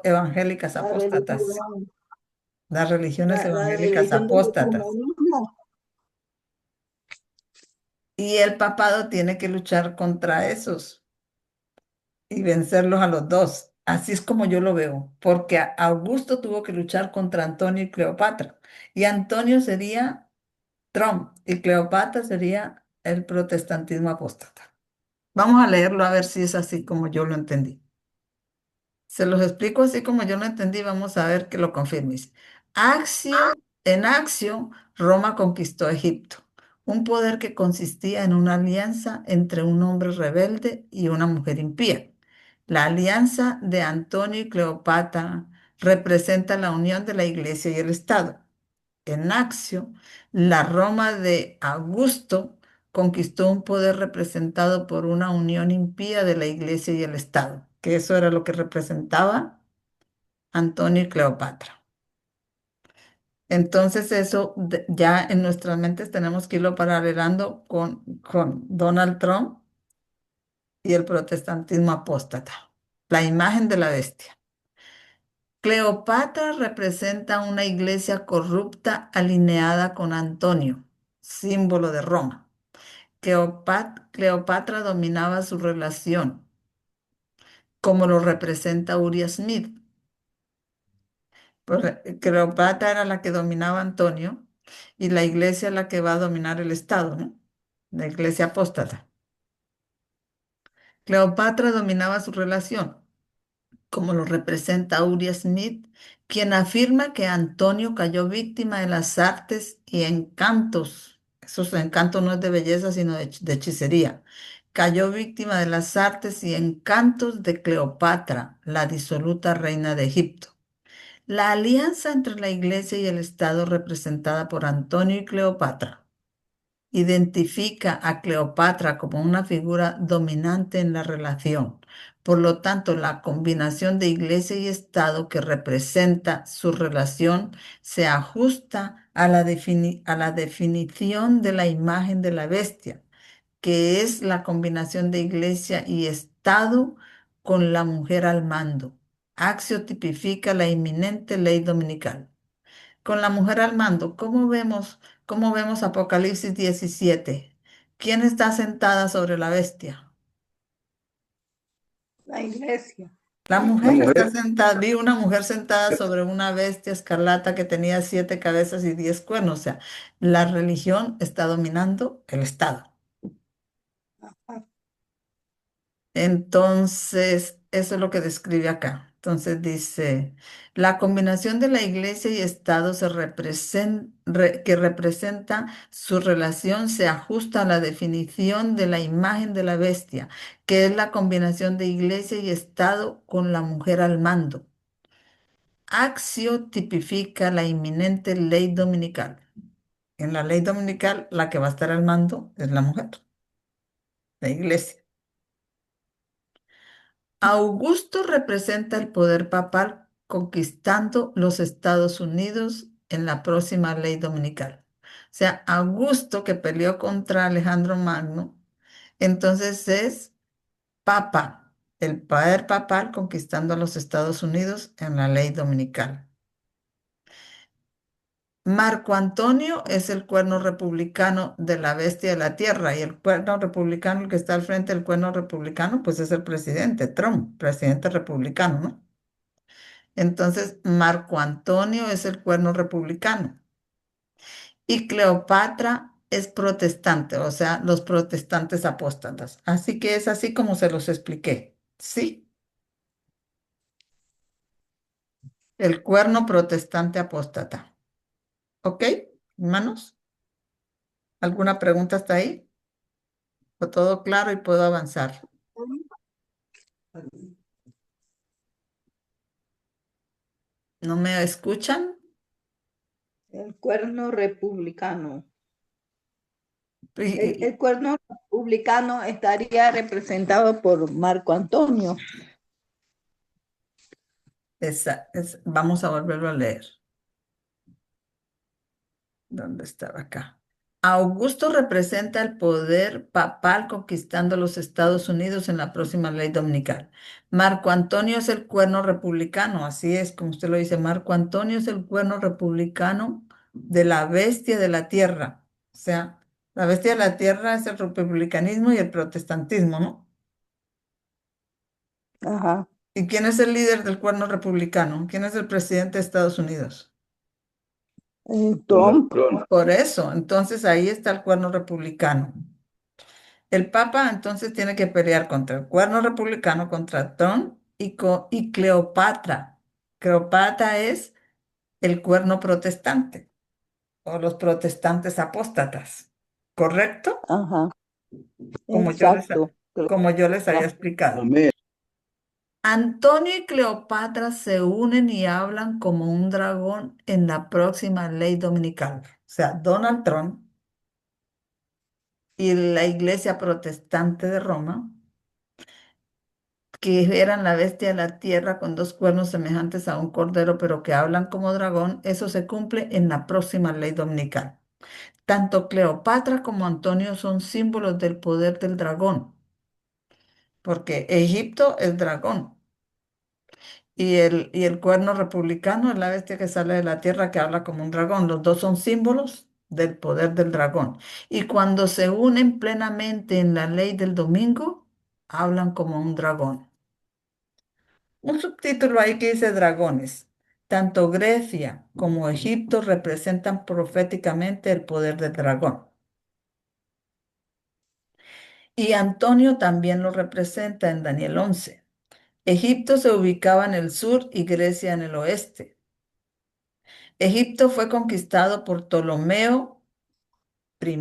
evangélicas la apóstatas, religión, las religiones la evangélicas religión del apóstatas. comunismo. Y el papado tiene que luchar contra esos y vencerlos a los dos. Así es como yo lo veo, porque Augusto tuvo que luchar contra Antonio y Cleopatra. Y Antonio sería Trump y Cleopatra sería el protestantismo apóstata. Vamos a leerlo a ver si es así como yo lo entendí. Se los explico así como yo lo entendí, vamos a ver que lo confirmes. En Accio, Roma conquistó Egipto, un poder que consistía en una alianza entre un hombre rebelde y una mujer impía. La alianza de Antonio y Cleopatra representa la unión de la Iglesia y el Estado. En Accio, la Roma de Augusto conquistó un poder representado por una unión impía de la Iglesia y el Estado, que eso era lo que representaba Antonio y Cleopatra. Entonces eso ya en nuestras mentes tenemos que irlo paralelando con Donald Trump y el protestantismo apóstata, la imagen de la bestia. Cleopatra representa una iglesia corrupta alineada con Antonio, símbolo de Roma. Cleopatra dominaba su relación, como lo representa Uriah Smith. Cleopatra era la que dominaba a Antonio y la iglesia es la que va a dominar el Estado, ¿no? La iglesia apóstata. Cleopatra dominaba su relación, como lo representa Uriah Smith, quien afirma que Antonio cayó víctima de las artes y encantos. Esos encantos no es de belleza, sino de hechicería. Cayó víctima de las artes y encantos de Cleopatra, la disoluta reina de Egipto. La alianza entre la Iglesia y el Estado representada por Antonio y Cleopatra identifica a Cleopatra como una figura dominante en la relación. Por lo tanto, la combinación de Iglesia y Estado que representa su relación se ajusta a a la definición de la imagen de la bestia, que es la combinación de Iglesia y Estado con la mujer al mando. Accio tipifica la inminente ley dominical. Con la mujer al mando, cómo vemos Apocalipsis 17? ¿Quién está sentada sobre la bestia? La iglesia. La La mujer está mujer, sentada, vi una mujer sentada sobre una bestia escarlata que tenía 7 cabezas y 10 cuernos. O sea, la religión está dominando el Estado. Entonces, eso es lo que describe acá. Entonces dice, la combinación de la iglesia y Estado que representa su relación se ajusta a la definición de la imagen de la bestia, que es la combinación de iglesia y Estado con la mujer al mando. Accio tipifica la inminente ley dominical. En la ley dominical, la que va a estar al mando es la mujer, la iglesia. Augusto representa el poder papal conquistando los Estados Unidos en la próxima ley dominical. O sea, Augusto que peleó contra Alejandro Magno, entonces es papa, el poder papal conquistando a los Estados Unidos en la ley dominical. Marco Antonio es el cuerno republicano de la bestia de la tierra y el cuerno republicano, el que está al frente del cuerno republicano, pues es el presidente Trump, presidente republicano, ¿no? Entonces, Marco Antonio es el cuerno republicano y Cleopatra es protestante, o sea, los protestantes apóstatas. Así que es así como se los expliqué. Sí, el cuerno protestante apóstata. ¿Ok, hermanos? ¿Alguna pregunta hasta ahí? ¿O todo claro y puedo avanzar? ¿No me escuchan? El cuerno republicano. Y- El y- cuerno republicano estaría representado por Marco Antonio. vamos a volverlo a leer. ¿Dónde estaba acá? Augusto representa el poder papal conquistando los Estados Unidos en la próxima ley dominical. Marco Antonio es el cuerno republicano, así es como usted lo dice. Marco Antonio es el cuerno republicano de la bestia de la tierra. O sea, la bestia de la tierra es el republicanismo y el protestantismo, ¿no? Ajá. ¿Y quién es el líder del cuerno republicano? ¿Quién es el presidente de Estados Unidos? Donald Trump. Trump. Por eso, entonces ahí está el cuerno republicano. El Papa entonces tiene que pelear contra el cuerno republicano, contra Trump y Cleopatra. Cleopatra es el cuerno protestante o los protestantes apóstatas, ¿correcto? Ajá. Como yo les, Exacto. como yo les había Cleopatra. explicado. Amén. Antonio y Cleopatra se unen y hablan como un dragón en la próxima ley dominical. O sea, Donald Trump y la Iglesia Protestante de Roma, que eran la bestia de la tierra con dos cuernos semejantes a un cordero, pero que hablan como dragón, eso se cumple en la próxima ley dominical. Tanto Cleopatra como Antonio son símbolos del poder del dragón, porque Egipto es dragón. Y el cuerno republicano es la bestia que sale de la tierra que habla como un dragón. Los dos son símbolos del poder del dragón. Y cuando se unen plenamente en la ley del domingo, hablan como un dragón. Un subtítulo ahí que dice dragones. Tanto Grecia como Egipto representan proféticamente el poder del dragón. Y Antonio también lo representa en Daniel 11. Egipto se ubicaba en el sur y Grecia en el oeste. Egipto fue conquistado por Ptolomeo I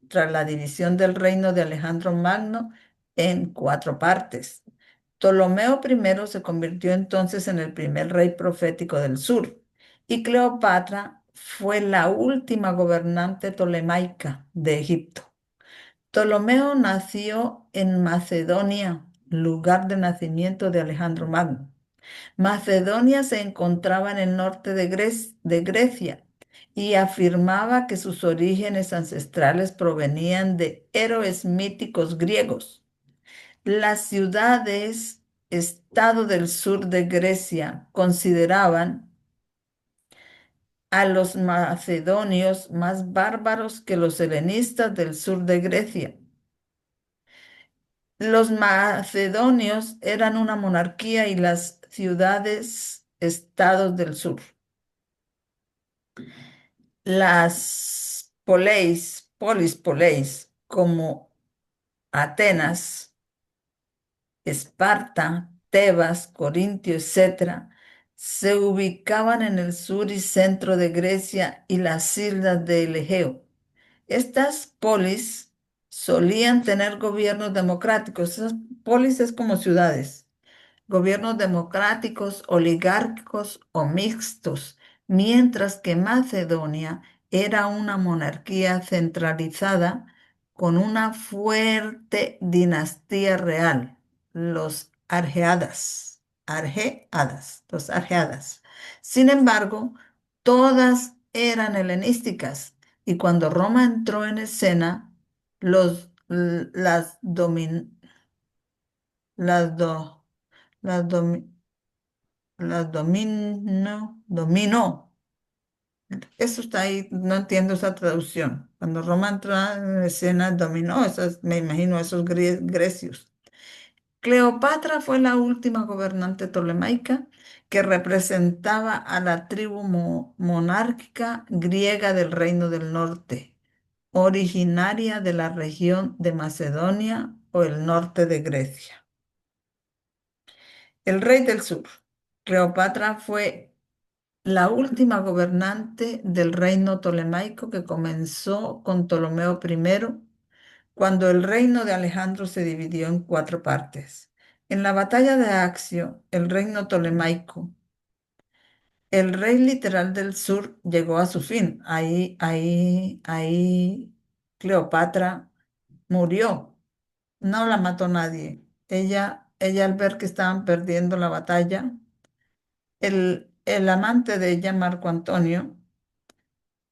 tras la división del reino de Alejandro Magno en 4 partes. Ptolomeo I se convirtió entonces en el primer rey profético del sur y Cleopatra fue la última gobernante tolemaica de Egipto. Ptolomeo nació en Macedonia, lugar de nacimiento de Alejandro Magno. Macedonia se encontraba en el norte de Grecia y afirmaba que sus orígenes ancestrales provenían de héroes míticos griegos. Las ciudades, estado del sur de Grecia, consideraban a los macedonios más bárbaros que los helenistas del sur de Grecia. Los macedonios eran una monarquía y las ciudades, estados del sur. Las polis, como Atenas, Esparta, Tebas, Corintio, etcétera, se ubicaban en el sur y centro de Grecia y las islas del Egeo. Estas polis solían tener gobiernos democráticos. Esas polis es como ciudades, gobiernos democráticos, oligárquicos o mixtos, mientras que Macedonia era una monarquía centralizada con una fuerte dinastía real, los argeadas. Sin embargo, todas eran helenísticas y cuando Roma entró en escena, los, las, domin- las, do- las domi- dominó. Eso está ahí, no entiendo esa traducción. Cuando Roma entró en escena, dominó, me imagino esos grecios. Cleopatra fue la última gobernante tolemaica que representaba a la tribu monárquica griega del Reino del Norte, originaria de la región de Macedonia o el norte de Grecia. El rey del sur. Cleopatra fue la última gobernante del reino tolemaico que comenzó con Ptolomeo I, cuando el reino de Alejandro se dividió en 4 partes. En la batalla de Accio, el reino tolemaico, el rey literal del sur llegó a su fin. Ahí Cleopatra murió. No la mató nadie. Ella al ver que estaban perdiendo la batalla, el amante de ella, Marco Antonio,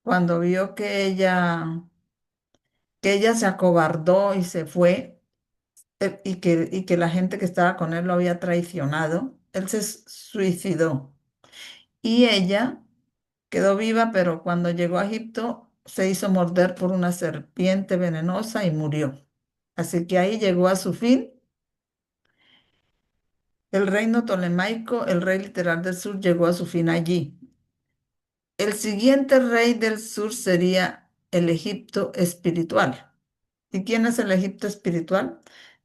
cuando vio que ella se acobardó y se fue, y que la gente que estaba con él lo había traicionado, él se suicidó. Y ella quedó viva, pero cuando llegó a Egipto se hizo morder por una serpiente venenosa y murió. Así que ahí llegó a su fin el reino tolemaico, el rey literal del sur llegó a su fin allí. El siguiente rey del sur sería el Egipto espiritual. ¿Y quién es el Egipto espiritual?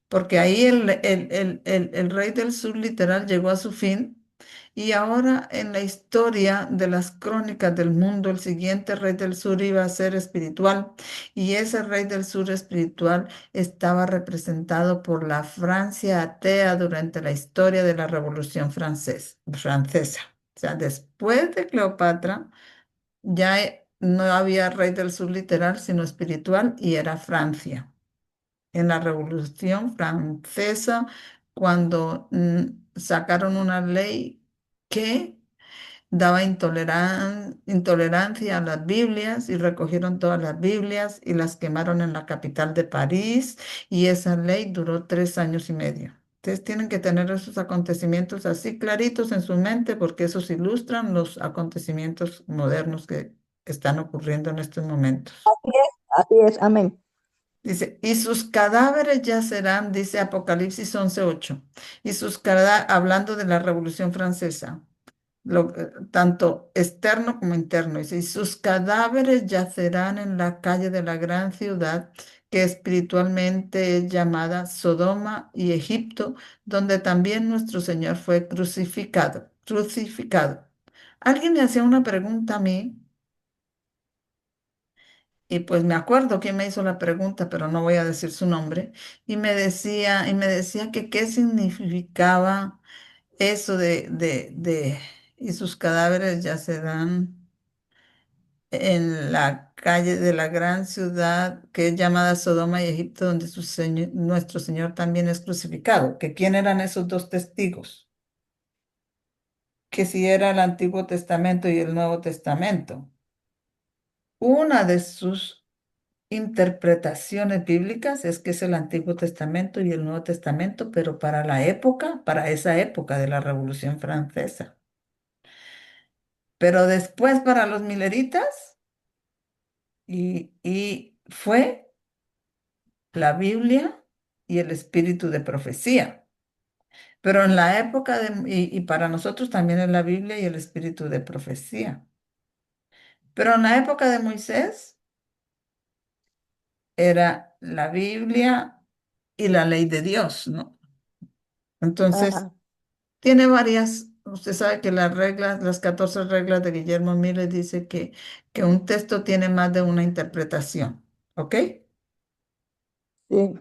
Porque ahí el rey del sur literal llegó a su fin Y ahora en la historia de las crónicas del mundo, el siguiente rey del sur iba a ser espiritual. Y ese rey del sur espiritual estaba representado por la Francia atea durante la historia de la Revolución Francesa. O sea, después de Cleopatra, ya no había rey del sur literal, sino espiritual, y era Francia. En la Revolución Francesa, cuando sacaron una ley que daba intolerancia a las Biblias y recogieron todas las Biblias y las quemaron en la capital de París y esa ley duró 3 años y medio. Ustedes tienen que tener esos acontecimientos así claritos en su mente porque esos ilustran los acontecimientos modernos que están ocurriendo en estos momentos. Así es, amén. Dice, y sus cadáveres yacerán, dice Apocalipsis 11:8, y hablando de la Revolución Francesa, tanto externo como interno. Dice, y sus cadáveres yacerán en la calle de la gran ciudad que espiritualmente es llamada Sodoma y Egipto, donde también nuestro Señor fue crucificado. Crucificado. Alguien me hacía una pregunta a mí y pues me acuerdo quién me hizo la pregunta, pero no voy a decir su nombre, y me decía que qué significaba eso y sus cadáveres yacerán en la calle de la gran ciudad que es llamada Sodoma y Egipto, donde nuestro Señor también es crucificado. ¿Que quién eran esos dos testigos? Que si era el Antiguo Testamento y el Nuevo Testamento. Una de sus interpretaciones bíblicas es que es el Antiguo Testamento y el Nuevo Testamento, pero para la época, para esa época de la Revolución Francesa. Pero después para los mileritas y fue la Biblia y el espíritu de profecía. Pero en la época y para nosotros también es la Biblia y el espíritu de profecía. Pero en la época de Moisés era la Biblia y la ley de Dios, ¿no? Entonces, Ajá, tiene usted sabe que las reglas, las 14 reglas de Guillermo Miles dice que un texto tiene más de una interpretación, ¿ok? sí.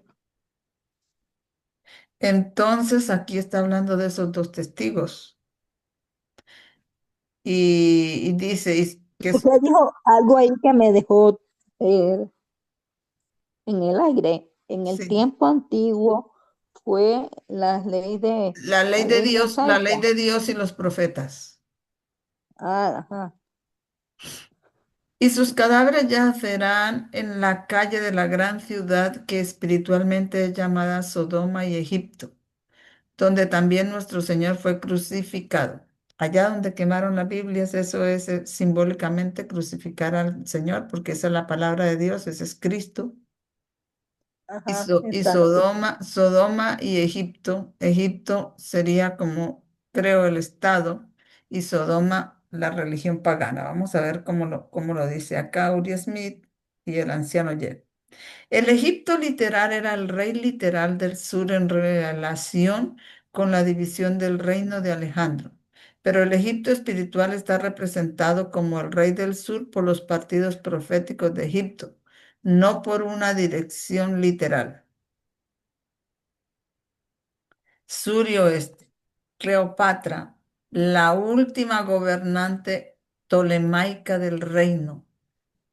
Entonces, aquí está hablando de esos dos testigos y dice que es, Usted dijo algo ahí que me dejó eh, en el aire. En el sí, tiempo antiguo fue la ley la mosaica. ley de Dios y los profetas. Ah, ajá. Y sus cadáveres yacerán en la calle de la gran ciudad que espiritualmente es llamada Sodoma y Egipto, donde también nuestro Señor fue crucificado. Allá donde quemaron las Biblias, eso es simbólicamente crucificar al Señor, porque esa es la palabra de Dios, ese es Cristo. Y, Ajá, So- y exacto. Sodoma y Egipto sería como, creo, el Estado, y Sodoma la religión pagana. Vamos a ver cómo lo dice acá Uri Smith y el anciano Jet. El Egipto literal era el rey literal del sur en relación con la división del reino de Alejandro, pero el Egipto espiritual está representado como el rey del sur por los partidos proféticos de Egipto, no por una dirección literal. Sur y oeste. Cleopatra, la última gobernante tolemaica del reino,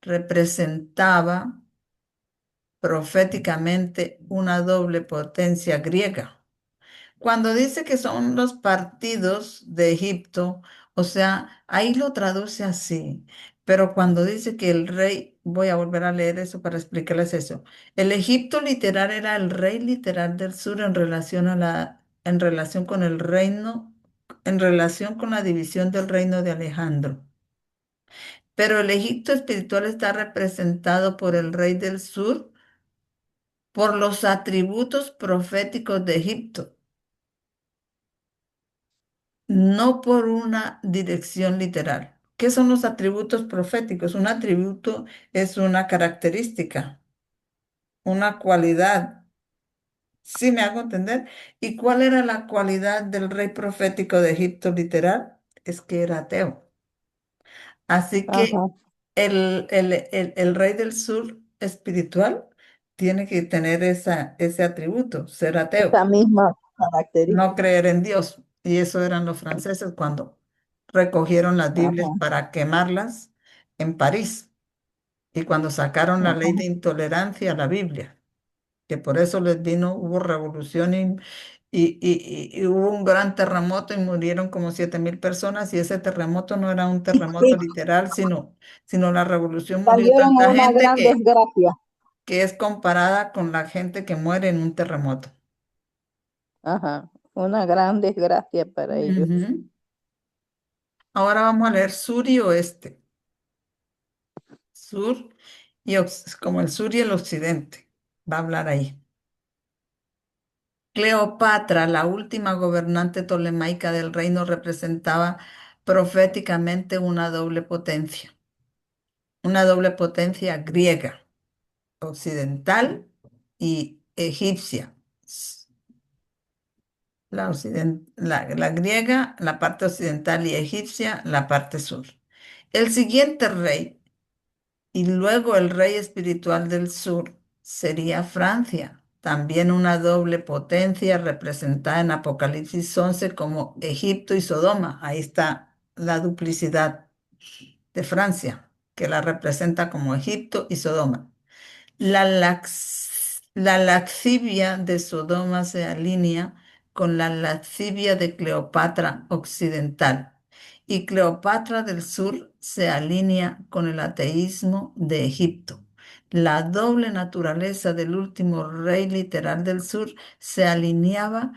representaba proféticamente una doble potencia griega. Cuando dice que son los partidos de Egipto, o sea, ahí lo traduce así, pero cuando dice que el rey, voy a volver a leer eso para explicarles eso. El Egipto literal era el rey literal del sur en relación con el reino, en relación con la división del reino de Alejandro. Pero el Egipto espiritual está representado por el rey del sur por los atributos proféticos de Egipto, no por una dirección literal. ¿Qué son los atributos proféticos? Un atributo es una característica, una cualidad, ¿Sí me hago entender? ¿Y cuál era la cualidad del rey profético de Egipto literal? Es que era ateo. Así que Ajá. el rey del sur espiritual tiene que tener ese atributo, ser ateo, Esa misma no característica. creer en Dios. Y eso eran los franceses cuando recogieron las Biblias Ajá, para quemarlas en París y cuando sacaron la ley ajá. de intolerancia a la Biblia, que por eso les vino, hubo revolución y hubo un gran terremoto y murieron como 7.000 personas y ese terremoto no era un terremoto Sí, literal, sino la revolución murió cayeron en tanta una gente gran desgracia. que es comparada con la gente que muere en un terremoto. Ajá, una gran desgracia para ellos. Ujú. Ahora vamos a leer sur y oeste. Sur como el sur y el occidente. Va a hablar ahí. Cleopatra, la última gobernante tolemaica del reino, representaba proféticamente una doble potencia griega, occidental y egipcia. La griega, la parte occidental y egipcia, la parte sur. El siguiente rey y luego el rey espiritual del sur sería Francia, también una doble potencia representada en Apocalipsis 11 como Egipto y Sodoma. Ahí está la duplicidad de Francia, que la representa como Egipto y Sodoma. La laxivia de Sodoma se alinea con la laxivia de Cleopatra occidental y Cleopatra del sur se alinea con el ateísmo de Egipto. La doble naturaleza del último rey literal del sur se alineaba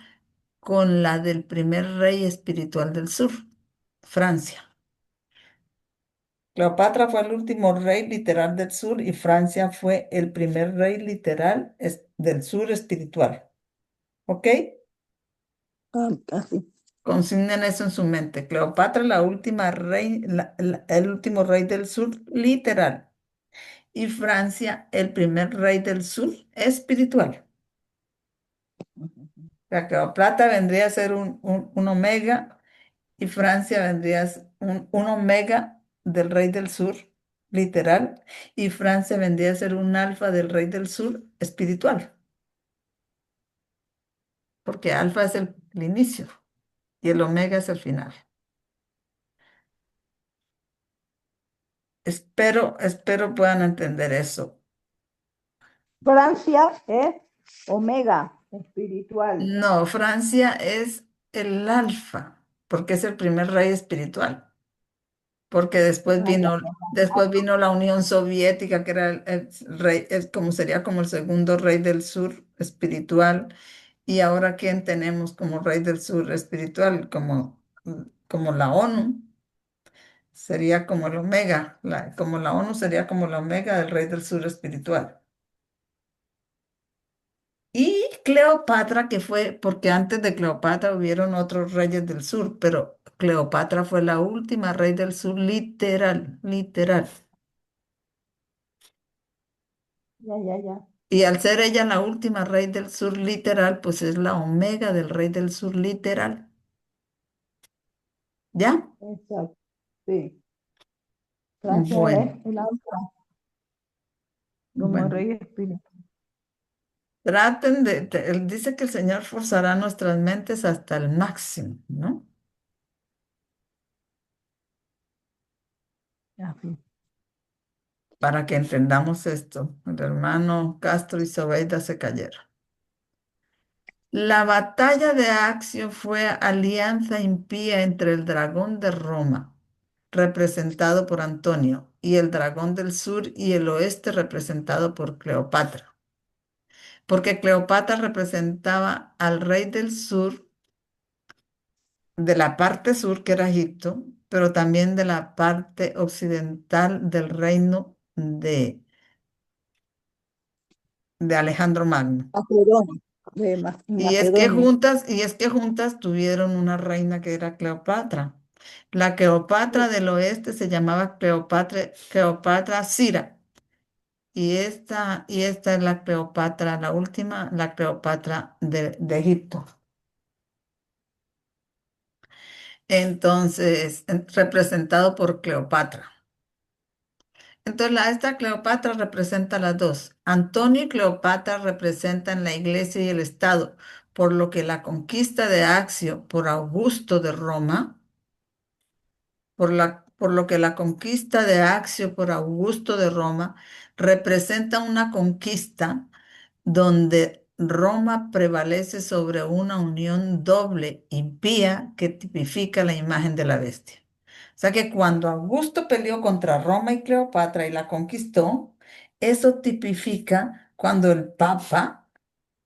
con la del primer rey espiritual del sur, Francia. Cleopatra fue el último rey literal del sur y Francia fue el primer rey literal del sur espiritual. ¿Ok? Ah, así. Consignen eso en su mente. Cleopatra, la última rey, el último rey del sur literal. Y Francia, el primer rey del sur espiritual. La Cleopatra vendría a ser un omega y Francia vendría a ser un omega del rey del sur, literal, y Francia vendría a ser un alfa del rey del sur, espiritual, porque alfa es el inicio y el omega es el final. Espero puedan entender eso. Francia es omega espiritual. No, Francia es el alfa, porque es el primer rey espiritual. Porque Ah, ya, después vino la Unión Soviética, que era el rey, como sería como el segundo rey del sur espiritual, y ahora ¿quién tenemos como rey del sur espiritual? Como la ONU, sería como el omega, como la ONU sería como la omega del rey del sur espiritual. Y Cleopatra, que fue, porque antes de Cleopatra hubieron otros reyes del sur, pero Cleopatra fue la última rey del sur literal, literal. ya, ya, ya. Y al ser ella la última rey del sur literal, pues es la omega del rey del sur literal. ¿Ya? Exacto. Sí. Francia Bueno, es el alfa como bueno. rey espiritual. Él dice que el Señor forzará nuestras mentes hasta el máximo, ¿no? Así. Para que entendamos esto. El hermano Castro y Zobeida se cayeron. La batalla de Accio fue alianza impía entre el dragón de Roma, representado por Antonio, y el dragón del sur y el oeste, representado por Cleopatra. Porque Cleopatra representaba al rey del sur, de la parte sur, que era Egipto, pero también de la parte occidental del reino de Alejandro Magno. Macedonia, Macedonia. Y es que juntas tuvieron una reina que era Cleopatra. La Cleopatra del oeste se llamaba Cleopatra Cira y esta es la Cleopatra, la última, la Cleopatra de Egipto. Entonces, representado por Cleopatra. Entonces, esta Cleopatra representa las dos. Antonio y Cleopatra representan la iglesia y el Estado, por lo que la conquista de Accio por Augusto de Roma, por lo que la conquista de Accio por Augusto de Roma representa una conquista donde Roma prevalece sobre una unión doble impía que tipifica la imagen de la bestia. O sea que cuando Augusto peleó contra Roma y Cleopatra y la conquistó, eso tipifica cuando el Papa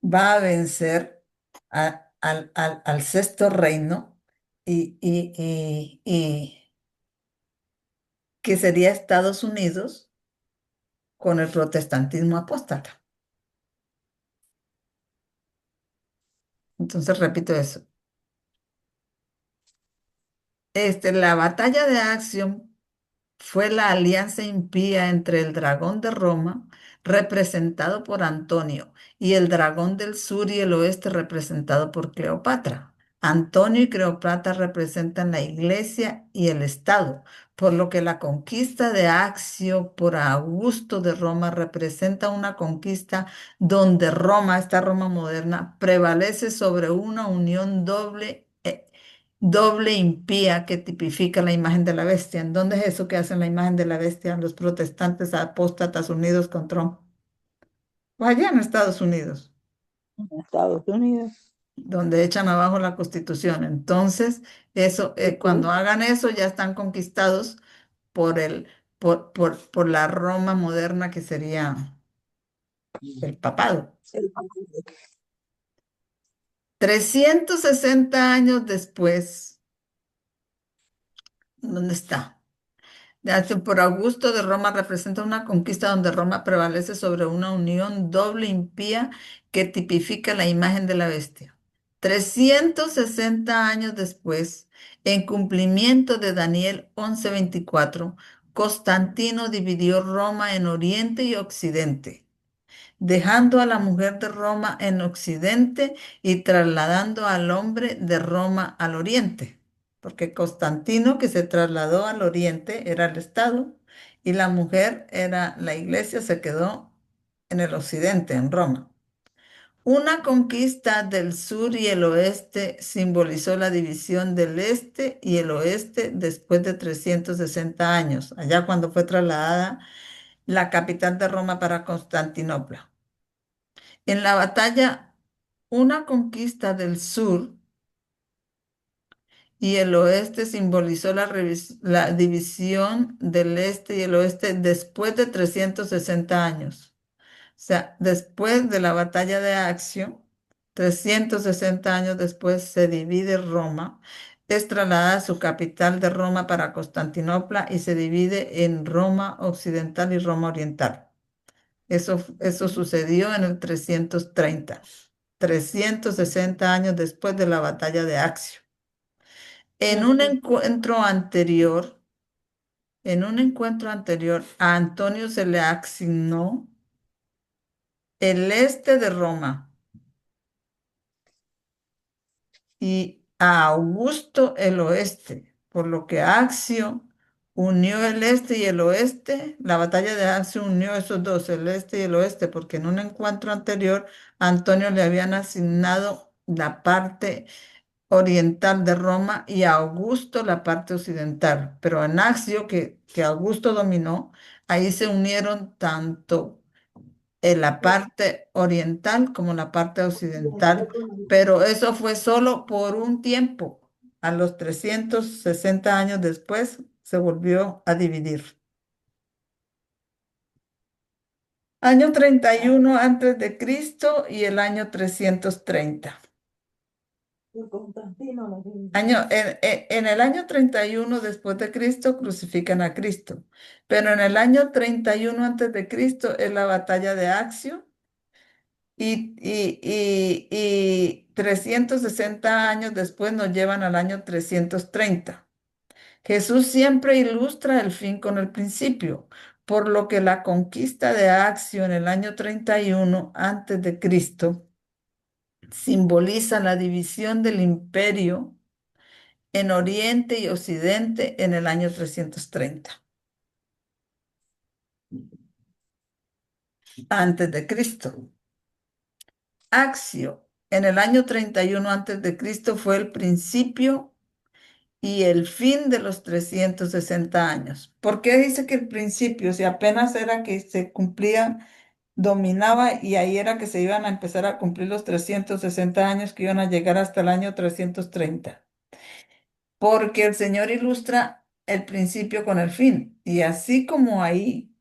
va a vencer al sexto reino y que sería Estados Unidos con el protestantismo apóstata. Entonces repito eso. La batalla de Acción fue la alianza impía entre el dragón de Roma, representado por Antonio, y el dragón del sur y el oeste, representado por Cleopatra. Antonio y Cleopatra representan la iglesia y el Estado, por lo que la conquista de Accio por Augusto de Roma representa una conquista donde Roma, esta Roma moderna, prevalece sobre una unión doble impía que tipifica la imagen de la bestia. ¿En dónde es eso que hacen la imagen de la bestia los protestantes apóstatas unidos con Trump? Pues allá en Estados Unidos, En Estados Unidos. donde echan abajo la Constitución. Entonces, cuando Ujú. hagan eso, ya están conquistados por por la Roma moderna que sería el papado. El- 360 años después, ¿dónde está? Por Augusto de Roma representa una conquista donde Roma prevalece sobre una unión doble impía que tipifica la imagen de la bestia. 360 años después, en cumplimiento de Daniel 11:24, Constantino dividió Roma en Oriente y Occidente, dejando a la mujer de Roma en Occidente y trasladando al hombre de Roma al Oriente, porque Constantino, que se trasladó al Oriente, era el Estado, y la mujer era la iglesia, se quedó en el Occidente, en Roma. Una conquista del sur y el oeste simbolizó la división del este y el oeste después de 360 años, allá cuando fue trasladada la capital de Roma para Constantinopla. En la batalla, una conquista del sur y el oeste simbolizó la división del este y el oeste después de 360 años. O sea, después de la batalla de Accio, 360 años después se divide Roma, es trasladada a su capital de Roma para Constantinopla y se divide en Roma occidental y Roma oriental. Eso sucedió en el 330, 360 años después de la batalla de Accio. En un encuentro anterior, a Antonio se le asignó el este de Roma y a Augusto el oeste, por lo que Accio unió el este y el oeste. La batalla de Accio unió esos dos, el este y el oeste, porque en un encuentro anterior a Antonio le habían asignado la parte oriental de Roma y a Augusto la parte occidental. Pero en Accio, que Augusto dominó, ahí se unieron tanto en la parte oriental como la parte occidental, pero eso fue solo por un tiempo. A los 360 años después se volvió a dividir. Año 31 antes de Cristo y el año 330. En el año 31 después de Cristo crucifican a Cristo, pero en el año 31 antes de Cristo es la batalla de Accio y 360 años después nos llevan al año 330. Jesús siempre ilustra el fin con el principio, por lo que la conquista de Accio en el año 31 antes de Cristo simboliza la división del imperio en Oriente y Occidente en el año 330 antes de Cristo. Accio en el año 31 antes de Cristo fue el principio y el fin de los 360 años. ¿Por qué dice que el principio? Si apenas era que se cumplía, dominaba y ahí era que se iban a empezar a cumplir los 360 años que iban a llegar hasta el año 330. Porque el Señor ilustra el principio con el fin. Y así como ahí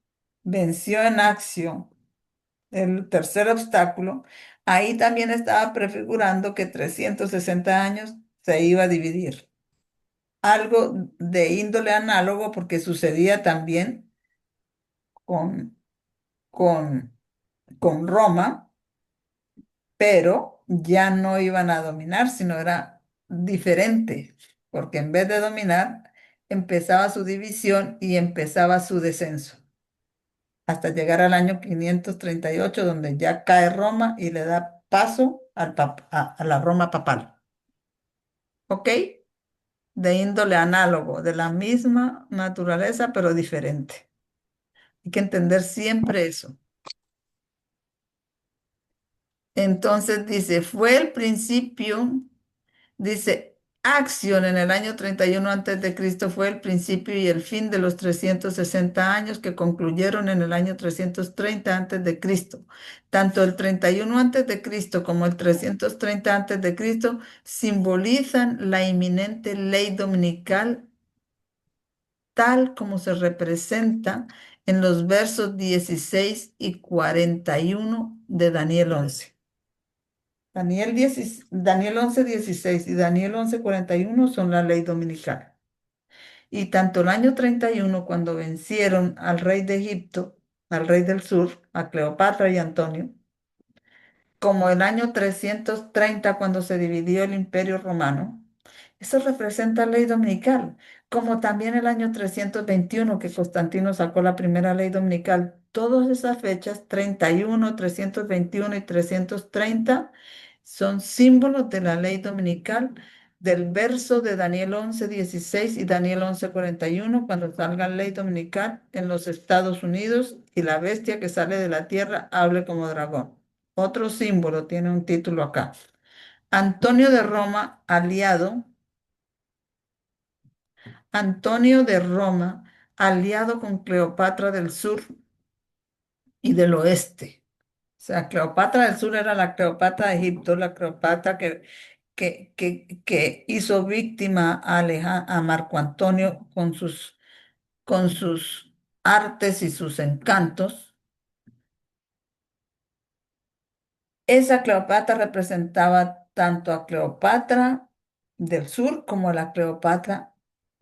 venció en Accio el tercer obstáculo, ahí también estaba prefigurando que 360 años se iba a dividir. Algo de índole análogo porque sucedía también con, con, con Roma, pero ya no iban a dominar, sino era diferente, porque en vez de dominar, empezaba su división y empezaba su descenso, hasta llegar al año 538, donde ya cae Roma y le da paso a la Roma papal. ¿Ok? De índole análogo, de la misma naturaleza, pero diferente. Hay que entender siempre eso. Entonces dice, fue el principio, dice, Acción en el año 31 antes de Cristo fue el principio y el fin de los 360 años que concluyeron en el año 330 antes de Cristo. Tanto el 31 antes de Cristo como el 330 antes de Cristo simbolizan la inminente ley dominical tal como se representa en los versos 16 y 41 de Daniel 11. Daniel 11, 16 y Daniel 11, 41 son la ley dominical. Y tanto el año 31, cuando vencieron al rey de Egipto, al rey del sur, a Cleopatra y Antonio, como el año 330, cuando se dividió el imperio romano, eso representa ley dominical, como también el año 321 que Constantino sacó la primera ley dominical. Todas esas fechas, 31, 321 y 330, son símbolos de la ley dominical del verso de Daniel 11, 16 y Daniel 11, 41, cuando salga ley dominical en los Estados Unidos y la bestia que sale de la tierra hable como dragón. Otro símbolo tiene un título acá. Antonio de Roma, aliado Antonio de Roma, aliado con Cleopatra del sur y del oeste. O sea, Cleopatra del sur era la Cleopatra de Egipto, la Cleopatra que hizo víctima a Marco Antonio con sus artes y sus encantos. Esa Cleopatra representaba tanto a Cleopatra del sur como a la Cleopatra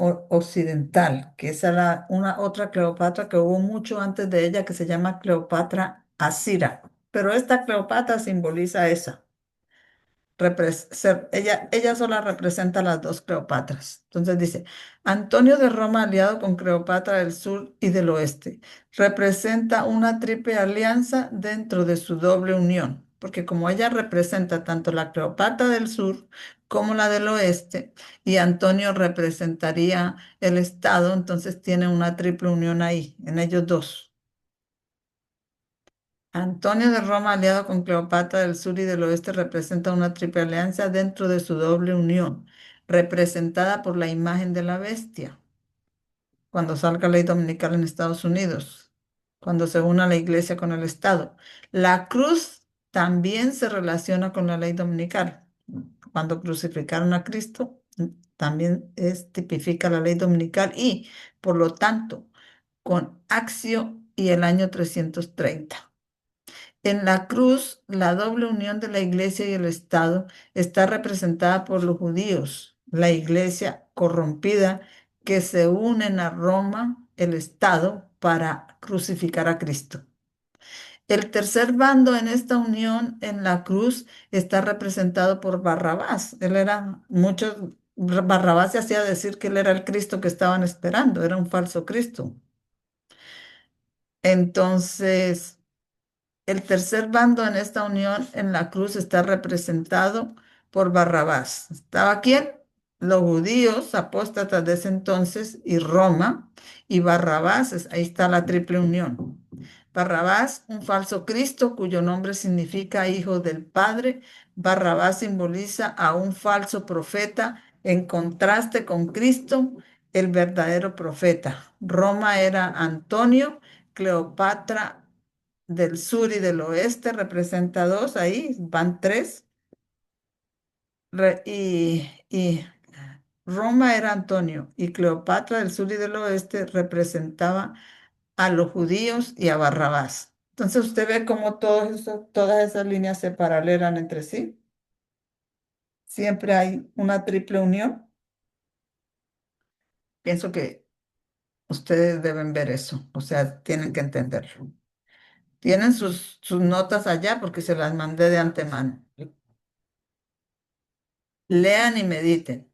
occidental, que esa era una otra Cleopatra que hubo mucho antes de ella, que se llama Cleopatra Asira. Pero esta Cleopatra simboliza esa. Ella sola representa las dos Cleopatras. Entonces dice, Antonio de Roma aliado con Cleopatra del sur y del oeste, representa una triple alianza dentro de su doble unión, porque como ella representa tanto la Cleopatra del sur como la del oeste, y Antonio representaría el Estado, entonces tiene una triple unión ahí, en ellos dos. Antonio de Roma, aliado con Cleopatra del sur y del oeste, representa una triple alianza dentro de su doble unión, representada por la imagen de la bestia, cuando salga ley dominical en Estados Unidos, cuando se una la iglesia con el Estado. La cruz también se relaciona con la ley dominical. Cuando crucificaron a Cristo, también tipifica la ley dominical y, por lo tanto, con Accio y el año 330. En la cruz, la doble unión de la iglesia y el Estado está representada por los judíos, la iglesia corrompida que se unen a Roma, el Estado, para crucificar a Cristo. El tercer bando en esta unión en la cruz está representado por Barrabás. Barrabás se hacía decir que él era el Cristo que estaban esperando, era un falso Cristo. Entonces, el tercer bando en esta unión en la cruz está representado por Barrabás. ¿Estaba quién? Los judíos apóstatas de ese entonces y Roma y Barrabás, ahí está la triple unión. Barrabás, un falso Cristo cuyo nombre significa hijo del Padre. Barrabás simboliza a un falso profeta en contraste con Cristo, el verdadero profeta. Roma era Antonio, Cleopatra del sur y del oeste representa dos, ahí van tres. Y Roma era Antonio y Cleopatra del sur y del oeste representaba a los judíos y a Barrabás. Entonces usted ve cómo todas esas líneas se paralelan entre sí. Siempre hay una triple unión. Pienso que ustedes deben ver eso, o sea, tienen que entenderlo. Tienen sus notas allá porque se las mandé de antemano. Lean y mediten.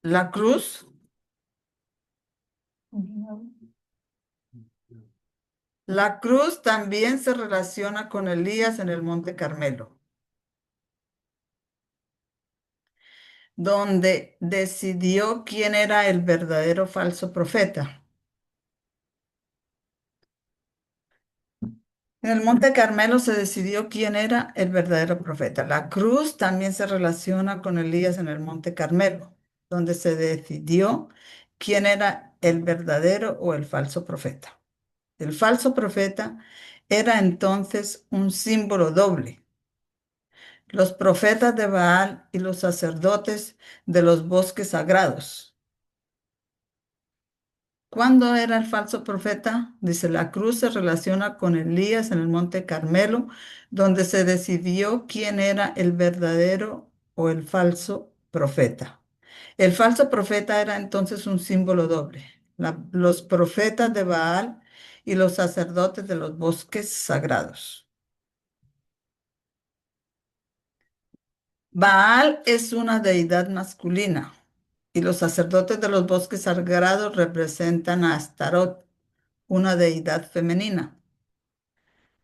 La cruz, la cruz también se relaciona con Elías en el Monte Carmelo, donde decidió quién era el verdadero falso profeta. En el Monte Carmelo se decidió quién era el verdadero profeta. La cruz también se relaciona con Elías en el Monte Carmelo, donde se decidió quién era el verdadero o el falso profeta. El falso profeta era entonces un símbolo doble. Los profetas de Baal y los sacerdotes de los bosques sagrados. ¿Cuándo era el falso profeta? Dice, la cruz se relaciona con Elías en el Monte Carmelo, donde se decidió quién era el verdadero o el falso profeta. El falso profeta era entonces un símbolo doble. Los profetas de Baal y los sacerdotes de los bosques sagrados. Baal es una deidad masculina y los sacerdotes de los bosques sagrados representan a Astarot, una deidad femenina.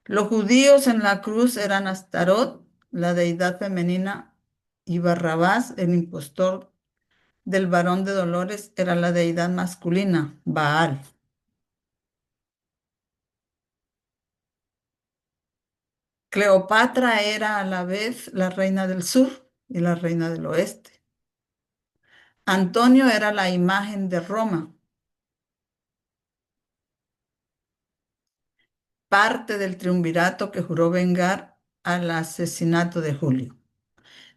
Los judíos en la cruz eran Astarot, la deidad femenina, y Barrabás, el impostor del varón de dolores, era la deidad masculina, Baal. Cleopatra era a la vez la reina del sur y la reina del oeste. Antonio era la imagen de Roma, parte del triunvirato que juró vengar al asesinato de Julio.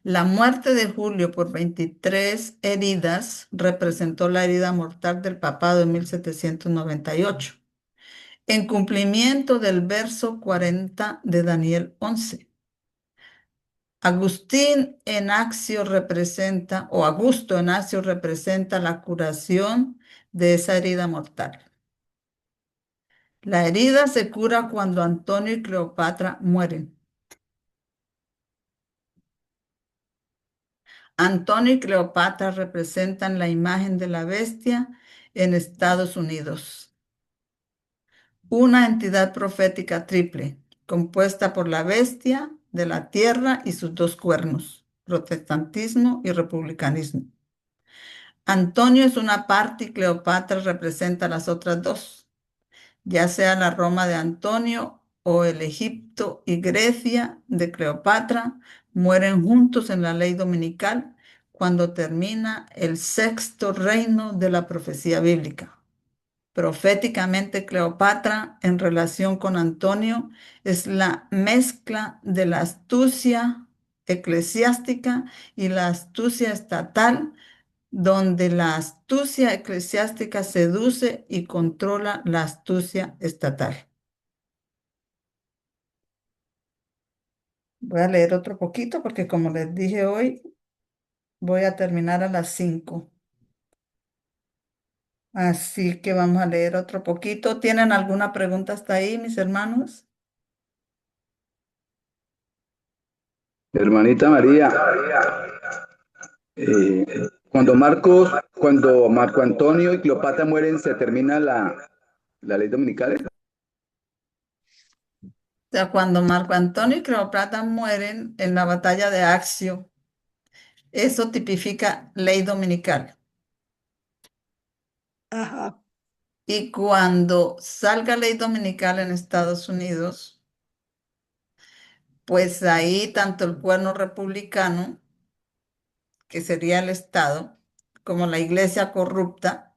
La muerte de Julio por 23 heridas representó la herida mortal del papado en 1798, en cumplimiento del verso 40 de Daniel 11. Agustín en Accio representa, o Augusto en Accio representa la curación de esa herida mortal. La herida se cura cuando Antonio y Cleopatra mueren. Antonio y Cleopatra representan la imagen de la bestia en Estados Unidos. Una entidad profética triple, compuesta por la bestia de la tierra y sus dos cuernos, protestantismo y republicanismo. Antonio es una parte y Cleopatra representa las otras dos, ya sea la Roma de Antonio o el Egipto y Grecia de Cleopatra, mueren juntos en la ley dominical cuando termina el sexto reino de la profecía bíblica. Proféticamente, Cleopatra, en relación con Antonio, es la mezcla de la astucia eclesiástica y la astucia estatal, donde la astucia eclesiástica seduce y controla la astucia estatal. Voy a leer otro poquito porque como les dije hoy, voy a terminar a las 5. Así que vamos a leer otro poquito. ¿Tienen alguna pregunta hasta ahí, mis hermanos? Hermanita María, Cuando Marco Antonio y Cleopatra mueren, ¿se termina la ley dominical? O sea, cuando Marco Antonio y Cleopatra mueren en la batalla de Accio, eso tipifica ley dominical. Ajá, Y cuando salga ley dominical en Estados Unidos, pues ahí tanto el cuerno republicano, que sería el Estado, como la iglesia corrupta,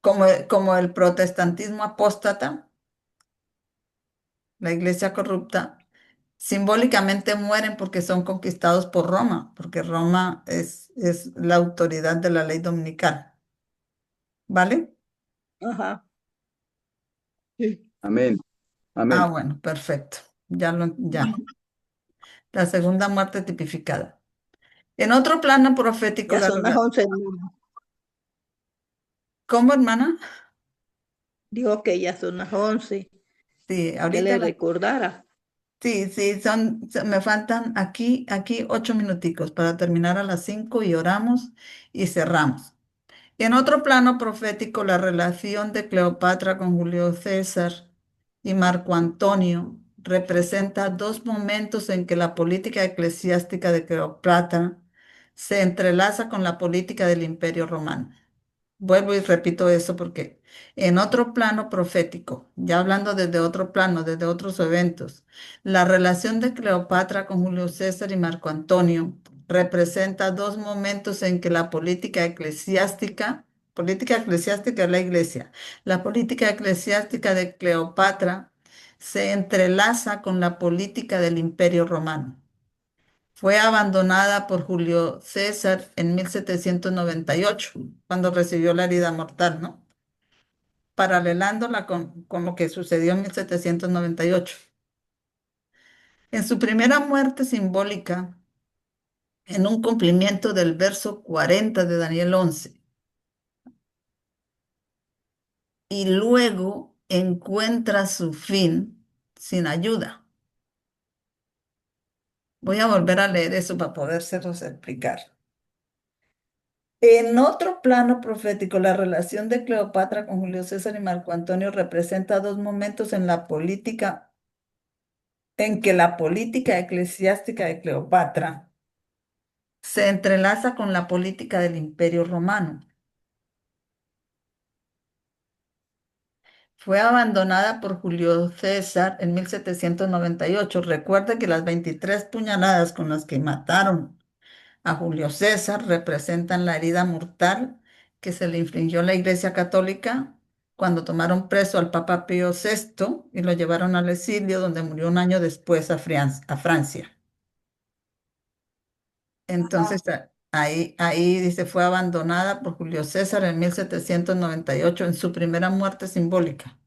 como el protestantismo apóstata, la iglesia corrupta, simbólicamente mueren porque son conquistados por Roma, porque Roma es la autoridad de la ley dominical. ¿Vale? ajá. Sí. Amén, Ah, amén. bueno, perfecto. Ya. La segunda muerte tipificada. En otro plano profético, Ya son las 11. ¿No? ¿Cómo, hermana? Digo que ya son las 11. Sí, Que ahorita le recordara. sí, sí, me faltan aquí 8 minuticos para terminar a las 5 y oramos y cerramos. Y en otro plano profético, la relación de Cleopatra con Julio César y Marco Antonio representa dos momentos en que la política eclesiástica de Cleopatra se entrelaza con la política del Imperio Romano. Vuelvo y repito eso porque en otro plano profético, ya hablando desde otro plano, desde otros eventos, la relación de Cleopatra con Julio César y Marco Antonio representa dos momentos en que la política eclesiástica de la iglesia, la política eclesiástica de Cleopatra se entrelaza con la política del Imperio Romano. Fue abandonada por Julio César en 1798, cuando recibió la herida mortal, ¿no? Paralelándola con lo que sucedió en 1798. En su primera muerte simbólica, en un cumplimiento del verso 40 de Daniel 11, y luego encuentra su fin sin ayuda. Voy a volver a leer eso para podérselos explicar. En otro plano profético, la relación de Cleopatra con Julio César y Marco Antonio representa dos momentos en la política, en que la política eclesiástica de Cleopatra se entrelaza con la política del Imperio Romano. Fue abandonada por Julio César en 1798. Recuerde que las 23 puñaladas con las que mataron a Julio César representan la herida mortal que se le infligió la Iglesia Católica cuando tomaron preso al Papa Pío VI y lo llevaron al exilio, donde murió un año después a Francia. Entonces, ahí dice, fue abandonada por Julio César en 1798 en su primera muerte simbólica.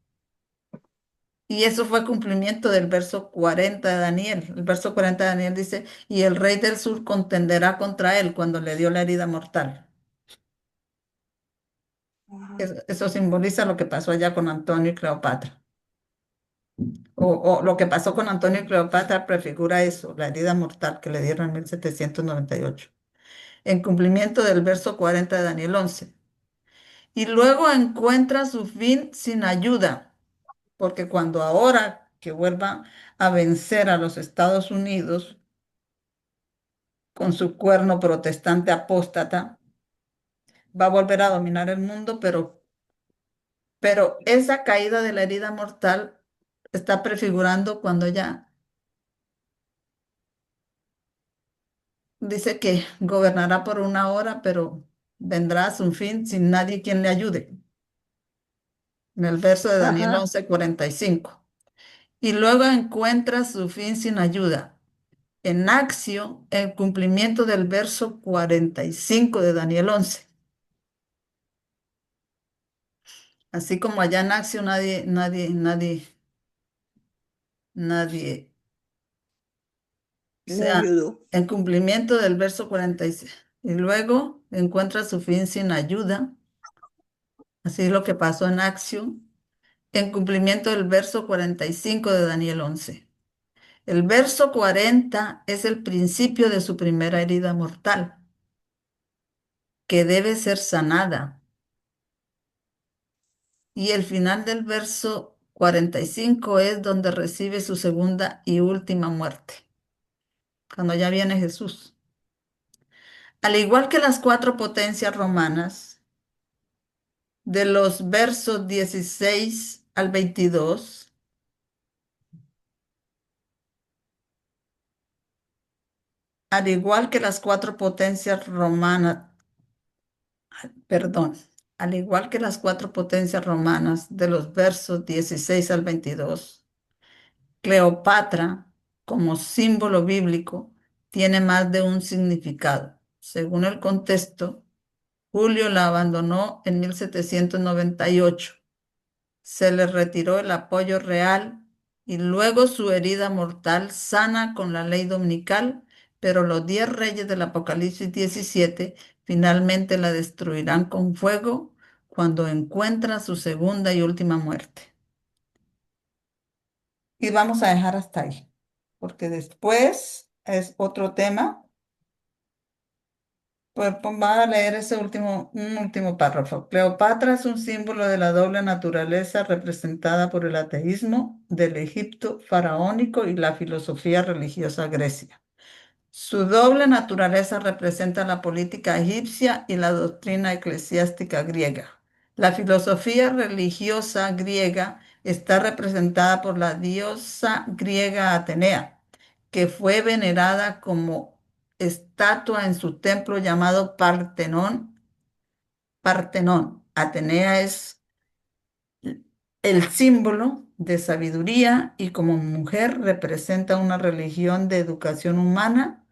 Y eso fue cumplimiento del verso 40 de Daniel. El verso 40 de Daniel dice, y el rey del sur contenderá contra él cuando le dio la herida mortal. Ajá. Eso simboliza lo que pasó allá con Antonio y Cleopatra. O lo que pasó con Antonio y Cleopatra prefigura eso, la herida mortal que le dieron en 1798, en cumplimiento del verso 40 de Daniel 11. Y luego encuentra su fin sin ayuda, porque cuando ahora que vuelva a vencer a los Estados Unidos con su cuerno protestante apóstata, va a volver a dominar el mundo, pero esa caída de la herida mortal está prefigurando cuando ya dice que gobernará por una hora, pero vendrá a su fin sin nadie quien le ayude. En el verso de Daniel Ajá. 11:45. Y luego encuentra su fin sin ayuda. En Accio, el cumplimiento del verso 45 de Daniel 11. Así como allá en Accio nadie, o Le sea, ayudó. en cumplimiento del verso 46. Y luego encuentra su fin sin ayuda. Así es lo que pasó en Accio, en cumplimiento del verso 45 de Daniel 11. El verso 40 es el principio de su primera herida mortal, que debe ser sanada. Y el final del verso 45 es donde recibe su segunda y última muerte, cuando ya viene Jesús. Al igual que las cuatro potencias romanas, de los versos 16 al 22, al igual que las cuatro potencias romanas, perdón, al igual que las cuatro potencias romanas de los versos 16 al 22, Cleopatra, como símbolo bíblico, tiene más de un significado. Según el contexto, Julio la abandonó en 1798. Se le retiró el apoyo real y luego su herida mortal sana con la ley dominical, pero los 10 reyes del Apocalipsis 17 finalmente la destruirán con fuego cuando encuentra su segunda y última muerte. Y vamos a dejar hasta ahí, porque después es otro tema. Pues va a leer ese un último párrafo. Cleopatra es un símbolo de la doble naturaleza representada por el ateísmo del Egipto faraónico y la filosofía religiosa grecia. Su doble naturaleza representa la política egipcia y la doctrina eclesiástica griega. La filosofía religiosa griega está representada por la diosa griega Atenea, que fue venerada como estatua en su templo llamado Partenón. Partenón. Atenea es el símbolo de sabiduría y como mujer representa una religión de educación humana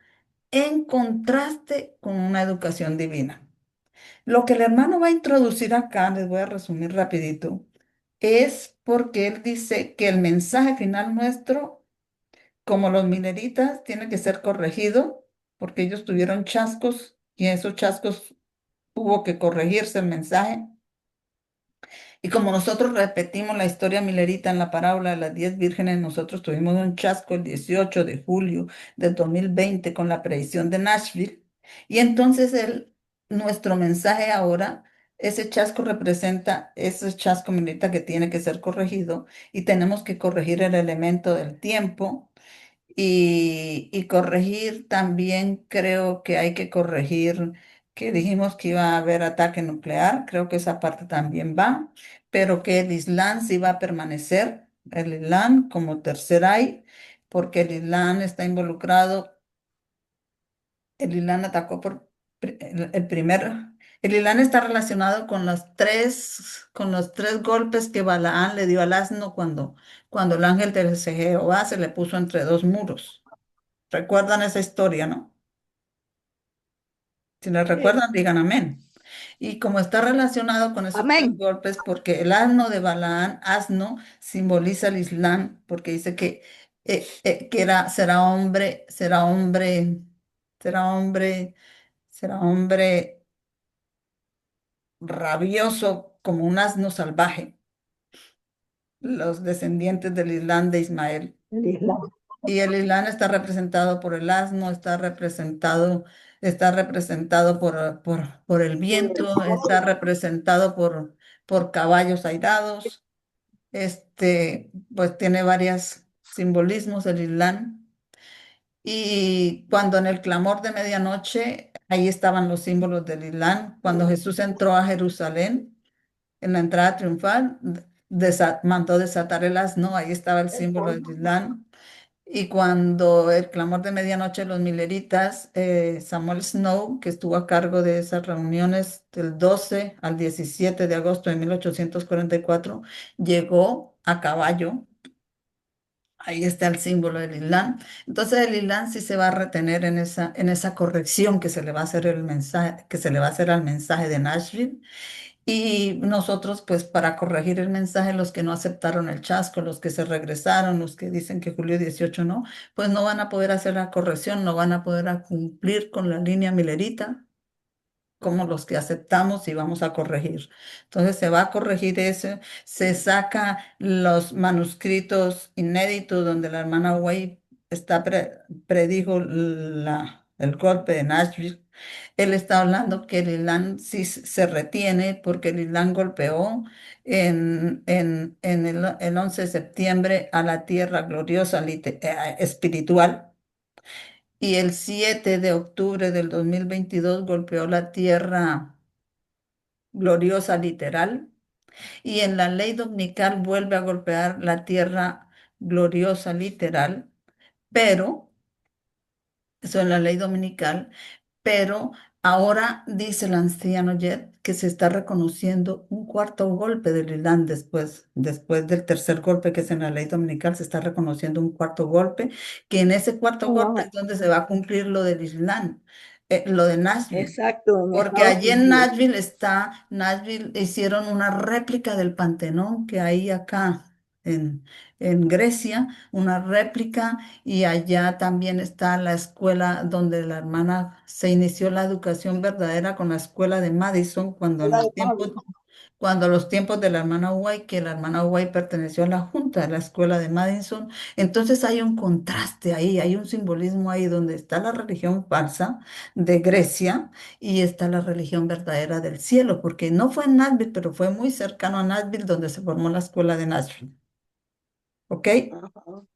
en contraste con una educación divina. Lo que el hermano va a introducir acá, les voy a resumir rapidito, es porque él dice que el mensaje final nuestro, como los mineritas, tiene que ser corregido porque ellos tuvieron chascos y en esos chascos tuvo que corregirse el mensaje. Y como nosotros repetimos la historia milerita en la parábola de las 10 vírgenes, nosotros tuvimos un chasco el 18 de julio del 2020 con la predicción de Nashville. Y entonces nuestro mensaje ahora, ese chasco representa ese chasco milerita que tiene que ser corregido y tenemos que corregir el elemento del tiempo y corregir también, creo que hay que corregir, que dijimos que iba a haber ataque nuclear, creo que esa parte también va, pero que el Islam sí va a permanecer, el Islam como tercer ay, porque el Islam está involucrado, el Islam atacó el primer, el Islam está relacionado con los tres golpes que Balaán le dio al asno cuando el ángel de Jehová se le puso entre dos muros. ¿Recuerdan esa historia, no? Si la Sí. recuerdan, digan amén. Y como está relacionado con esos tres Amén. golpes, porque el asno de Balaán, asno, simboliza el Islam, porque dice que será hombre, será hombre, será hombre, será hombre rabioso como un asno salvaje, los descendientes del Islam de Ismael. El Islam. Y el Islam está representado por el asno, está representado por el viento, está representado por caballos airados. Pues tiene varios simbolismos el Islam. Y cuando en el clamor de medianoche, ahí estaban los símbolos del Islam. Cuando Jesús entró a Jerusalén, en la entrada triunfal, mandó desatar el asno, ahí estaba el símbolo del Islam. Y cuando el clamor de medianoche, los mileritas, Samuel Snow, que estuvo a cargo de esas reuniones del 12 al 17 de agosto de 1844, llegó a caballo. Ahí está el símbolo del Islam. Entonces el Islam sí se va a retener en esa corrección que se le va a hacer el mensaje, que se le va a hacer al mensaje de Nashville. Y nosotros, pues, para corregir el mensaje, los que no aceptaron el chasco, los que se regresaron, los que dicen que julio 18 no, pues no van a poder hacer la corrección, no van a poder cumplir con la línea milerita, como los que aceptamos y vamos a corregir. Entonces se va a corregir eso, se saca los manuscritos inéditos donde la hermana Way predijo el golpe de Nashville. Él está hablando que el Islam sí se retiene porque el Islam golpeó en el 11 de septiembre a la tierra gloriosa espiritual, y el 7 de octubre del 2022 golpeó la tierra gloriosa literal, y en la ley dominical vuelve a golpear la tierra gloriosa literal, pero eso en la ley dominical. Pero ahora dice el anciano Jet que se está reconociendo un cuarto golpe del Islam después del tercer golpe que es en la ley dominical, se está reconociendo un cuarto golpe, que en ese cuarto golpe Ah, es donde se va a cumplir lo del Islam, lo de Nashville. exacto, en Porque Estados allí en Unidos. Nashville hicieron una réplica del Pantenón que hay acá en, en Grecia, una réplica, y allá también está la escuela donde la hermana se inició la educación verdadera con la escuela de Madison La de Madrid. cuando los tiempos de la hermana White, que la hermana White perteneció a la junta de la escuela de Madison. Entonces hay un contraste ahí, hay un simbolismo ahí donde está la religión falsa de Grecia y está la religión verdadera del cielo, porque no fue en Nashville, pero fue muy cercano a Nashville donde se formó la escuela de Nashville. ¿Ok? Ajá, ajá.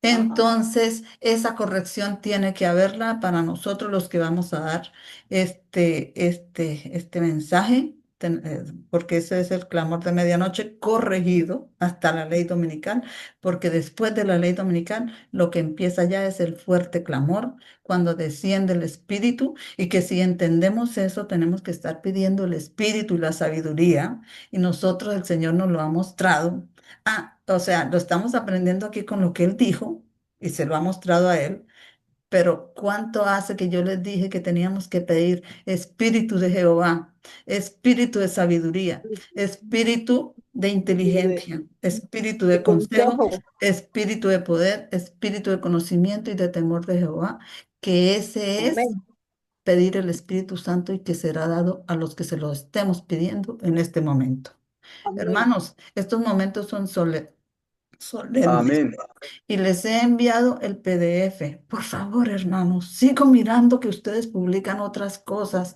Entonces, esa corrección tiene que haberla para nosotros los que vamos a dar este mensaje, porque ese es el clamor de medianoche corregido hasta la ley dominical, porque después de la ley dominical lo que empieza ya es el fuerte clamor, cuando desciende el Espíritu, y que si entendemos eso tenemos que estar pidiendo el Espíritu y la sabiduría, y nosotros el Señor nos lo ha mostrado. Ah, o sea, lo estamos aprendiendo aquí con lo que él dijo y se lo ha mostrado a él, pero ¿cuánto hace que yo les dije que teníamos que pedir espíritu de Jehová, espíritu de sabiduría, espíritu de Y inteligencia, espíritu de de consejo, consejo. espíritu de poder, espíritu de conocimiento y de temor de Jehová? Que ese es Amén. pedir el Espíritu Santo y que será dado a los que se lo estemos pidiendo en este momento. Amén. Hermanos, estos momentos son solemnes, Amén. y les he enviado el PDF. Por favor, hermanos, sigo mirando que ustedes publican otras cosas,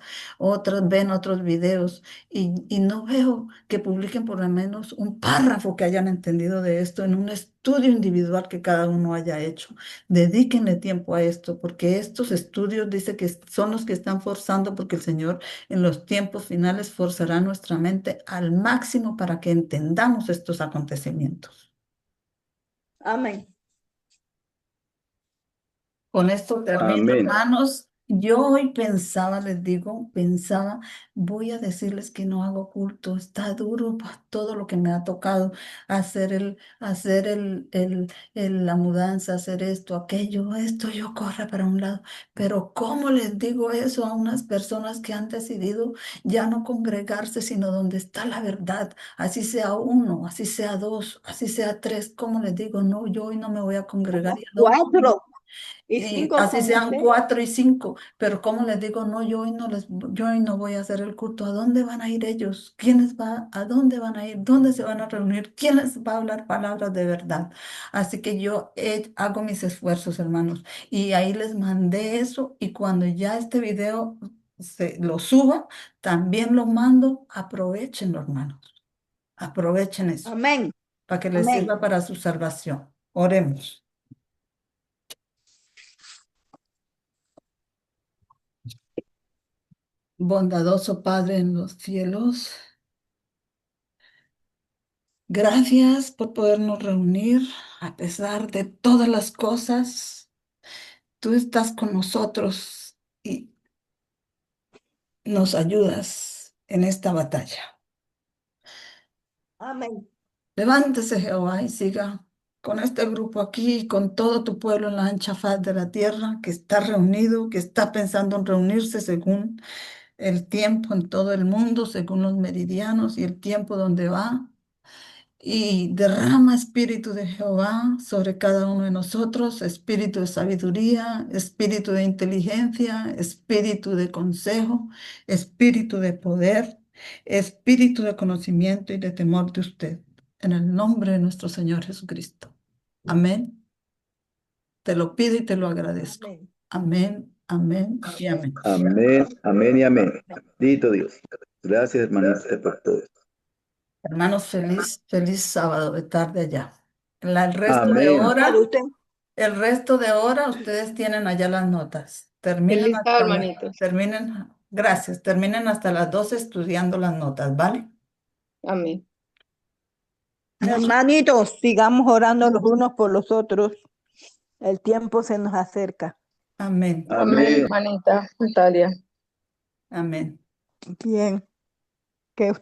ven otros videos, y no veo que publiquen por lo menos un párrafo que hayan entendido de esto en un estudio individual que cada uno haya hecho. Dedíquenle tiempo a esto, porque estos estudios dice que son los que están forzando, porque el Señor en los tiempos finales forzará nuestra mente al máximo para que entendamos estos acontecimientos. Amén. Con esto termino, Amén. hermanos. Yo hoy pensaba, les digo, pensaba, voy a decirles que no hago culto. Está duro todo lo que me ha tocado la mudanza, hacer esto, aquello, esto, yo corre para un lado. Pero ¿cómo les digo eso a unas personas que han decidido ya no congregarse, sino donde está la verdad? Así sea uno, así sea dos, así sea tres. ¿Cómo les digo? No, yo hoy no me voy a congregar. ¿Y a dónde? 4 y 5 Así como sean usted. cuatro y cinco, pero como les digo, no, yo hoy no voy a hacer el culto. ¿A dónde van a ir ellos? ¿A dónde van a ir? ¿Dónde se van a reunir? ¿Quién les va a hablar palabras de verdad? Así que yo hago mis esfuerzos, hermanos, y ahí les mandé eso, y cuando ya este video lo suba, también lo mando. Aprovechenlo, hermanos, aprovechen eso Amén. para que les Amén. sirva para su salvación. Oremos. Bondadoso Padre en los cielos, gracias por podernos reunir a pesar de todas las cosas. Tú estás con nosotros y nos ayudas en esta batalla. Amén. Levántese, Jehová, y siga con este grupo aquí y con todo tu pueblo en la ancha faz de la tierra que está reunido, que está pensando en reunirse según el tiempo en todo el mundo, según los meridianos y el tiempo donde va. Y derrama espíritu de Jehová sobre cada uno de nosotros, espíritu de sabiduría, espíritu de inteligencia, espíritu de consejo, espíritu de poder, espíritu de conocimiento y de temor de usted. En el nombre de nuestro Señor Jesucristo. Amén Te lo pido y te lo agradezco. Amén. Amén, amén y amén. Amén, amén y amén. Bendito Dios. Gracias, hermanita, por todo esto. Hermanos, feliz sábado de tarde allá. El resto de Amén. hora, Pero usted, el resto de hora, ustedes tienen allá las notas. Feliz sábado, hermanitos. Gracias, terminen hasta las 12 estudiando las notas, ¿vale? Amén. hermanitos, sigamos orando los unos por los otros. El tiempo se nos acerca. Amén, Amén, Amén. hermanita Natalia. amén. Bien, que usted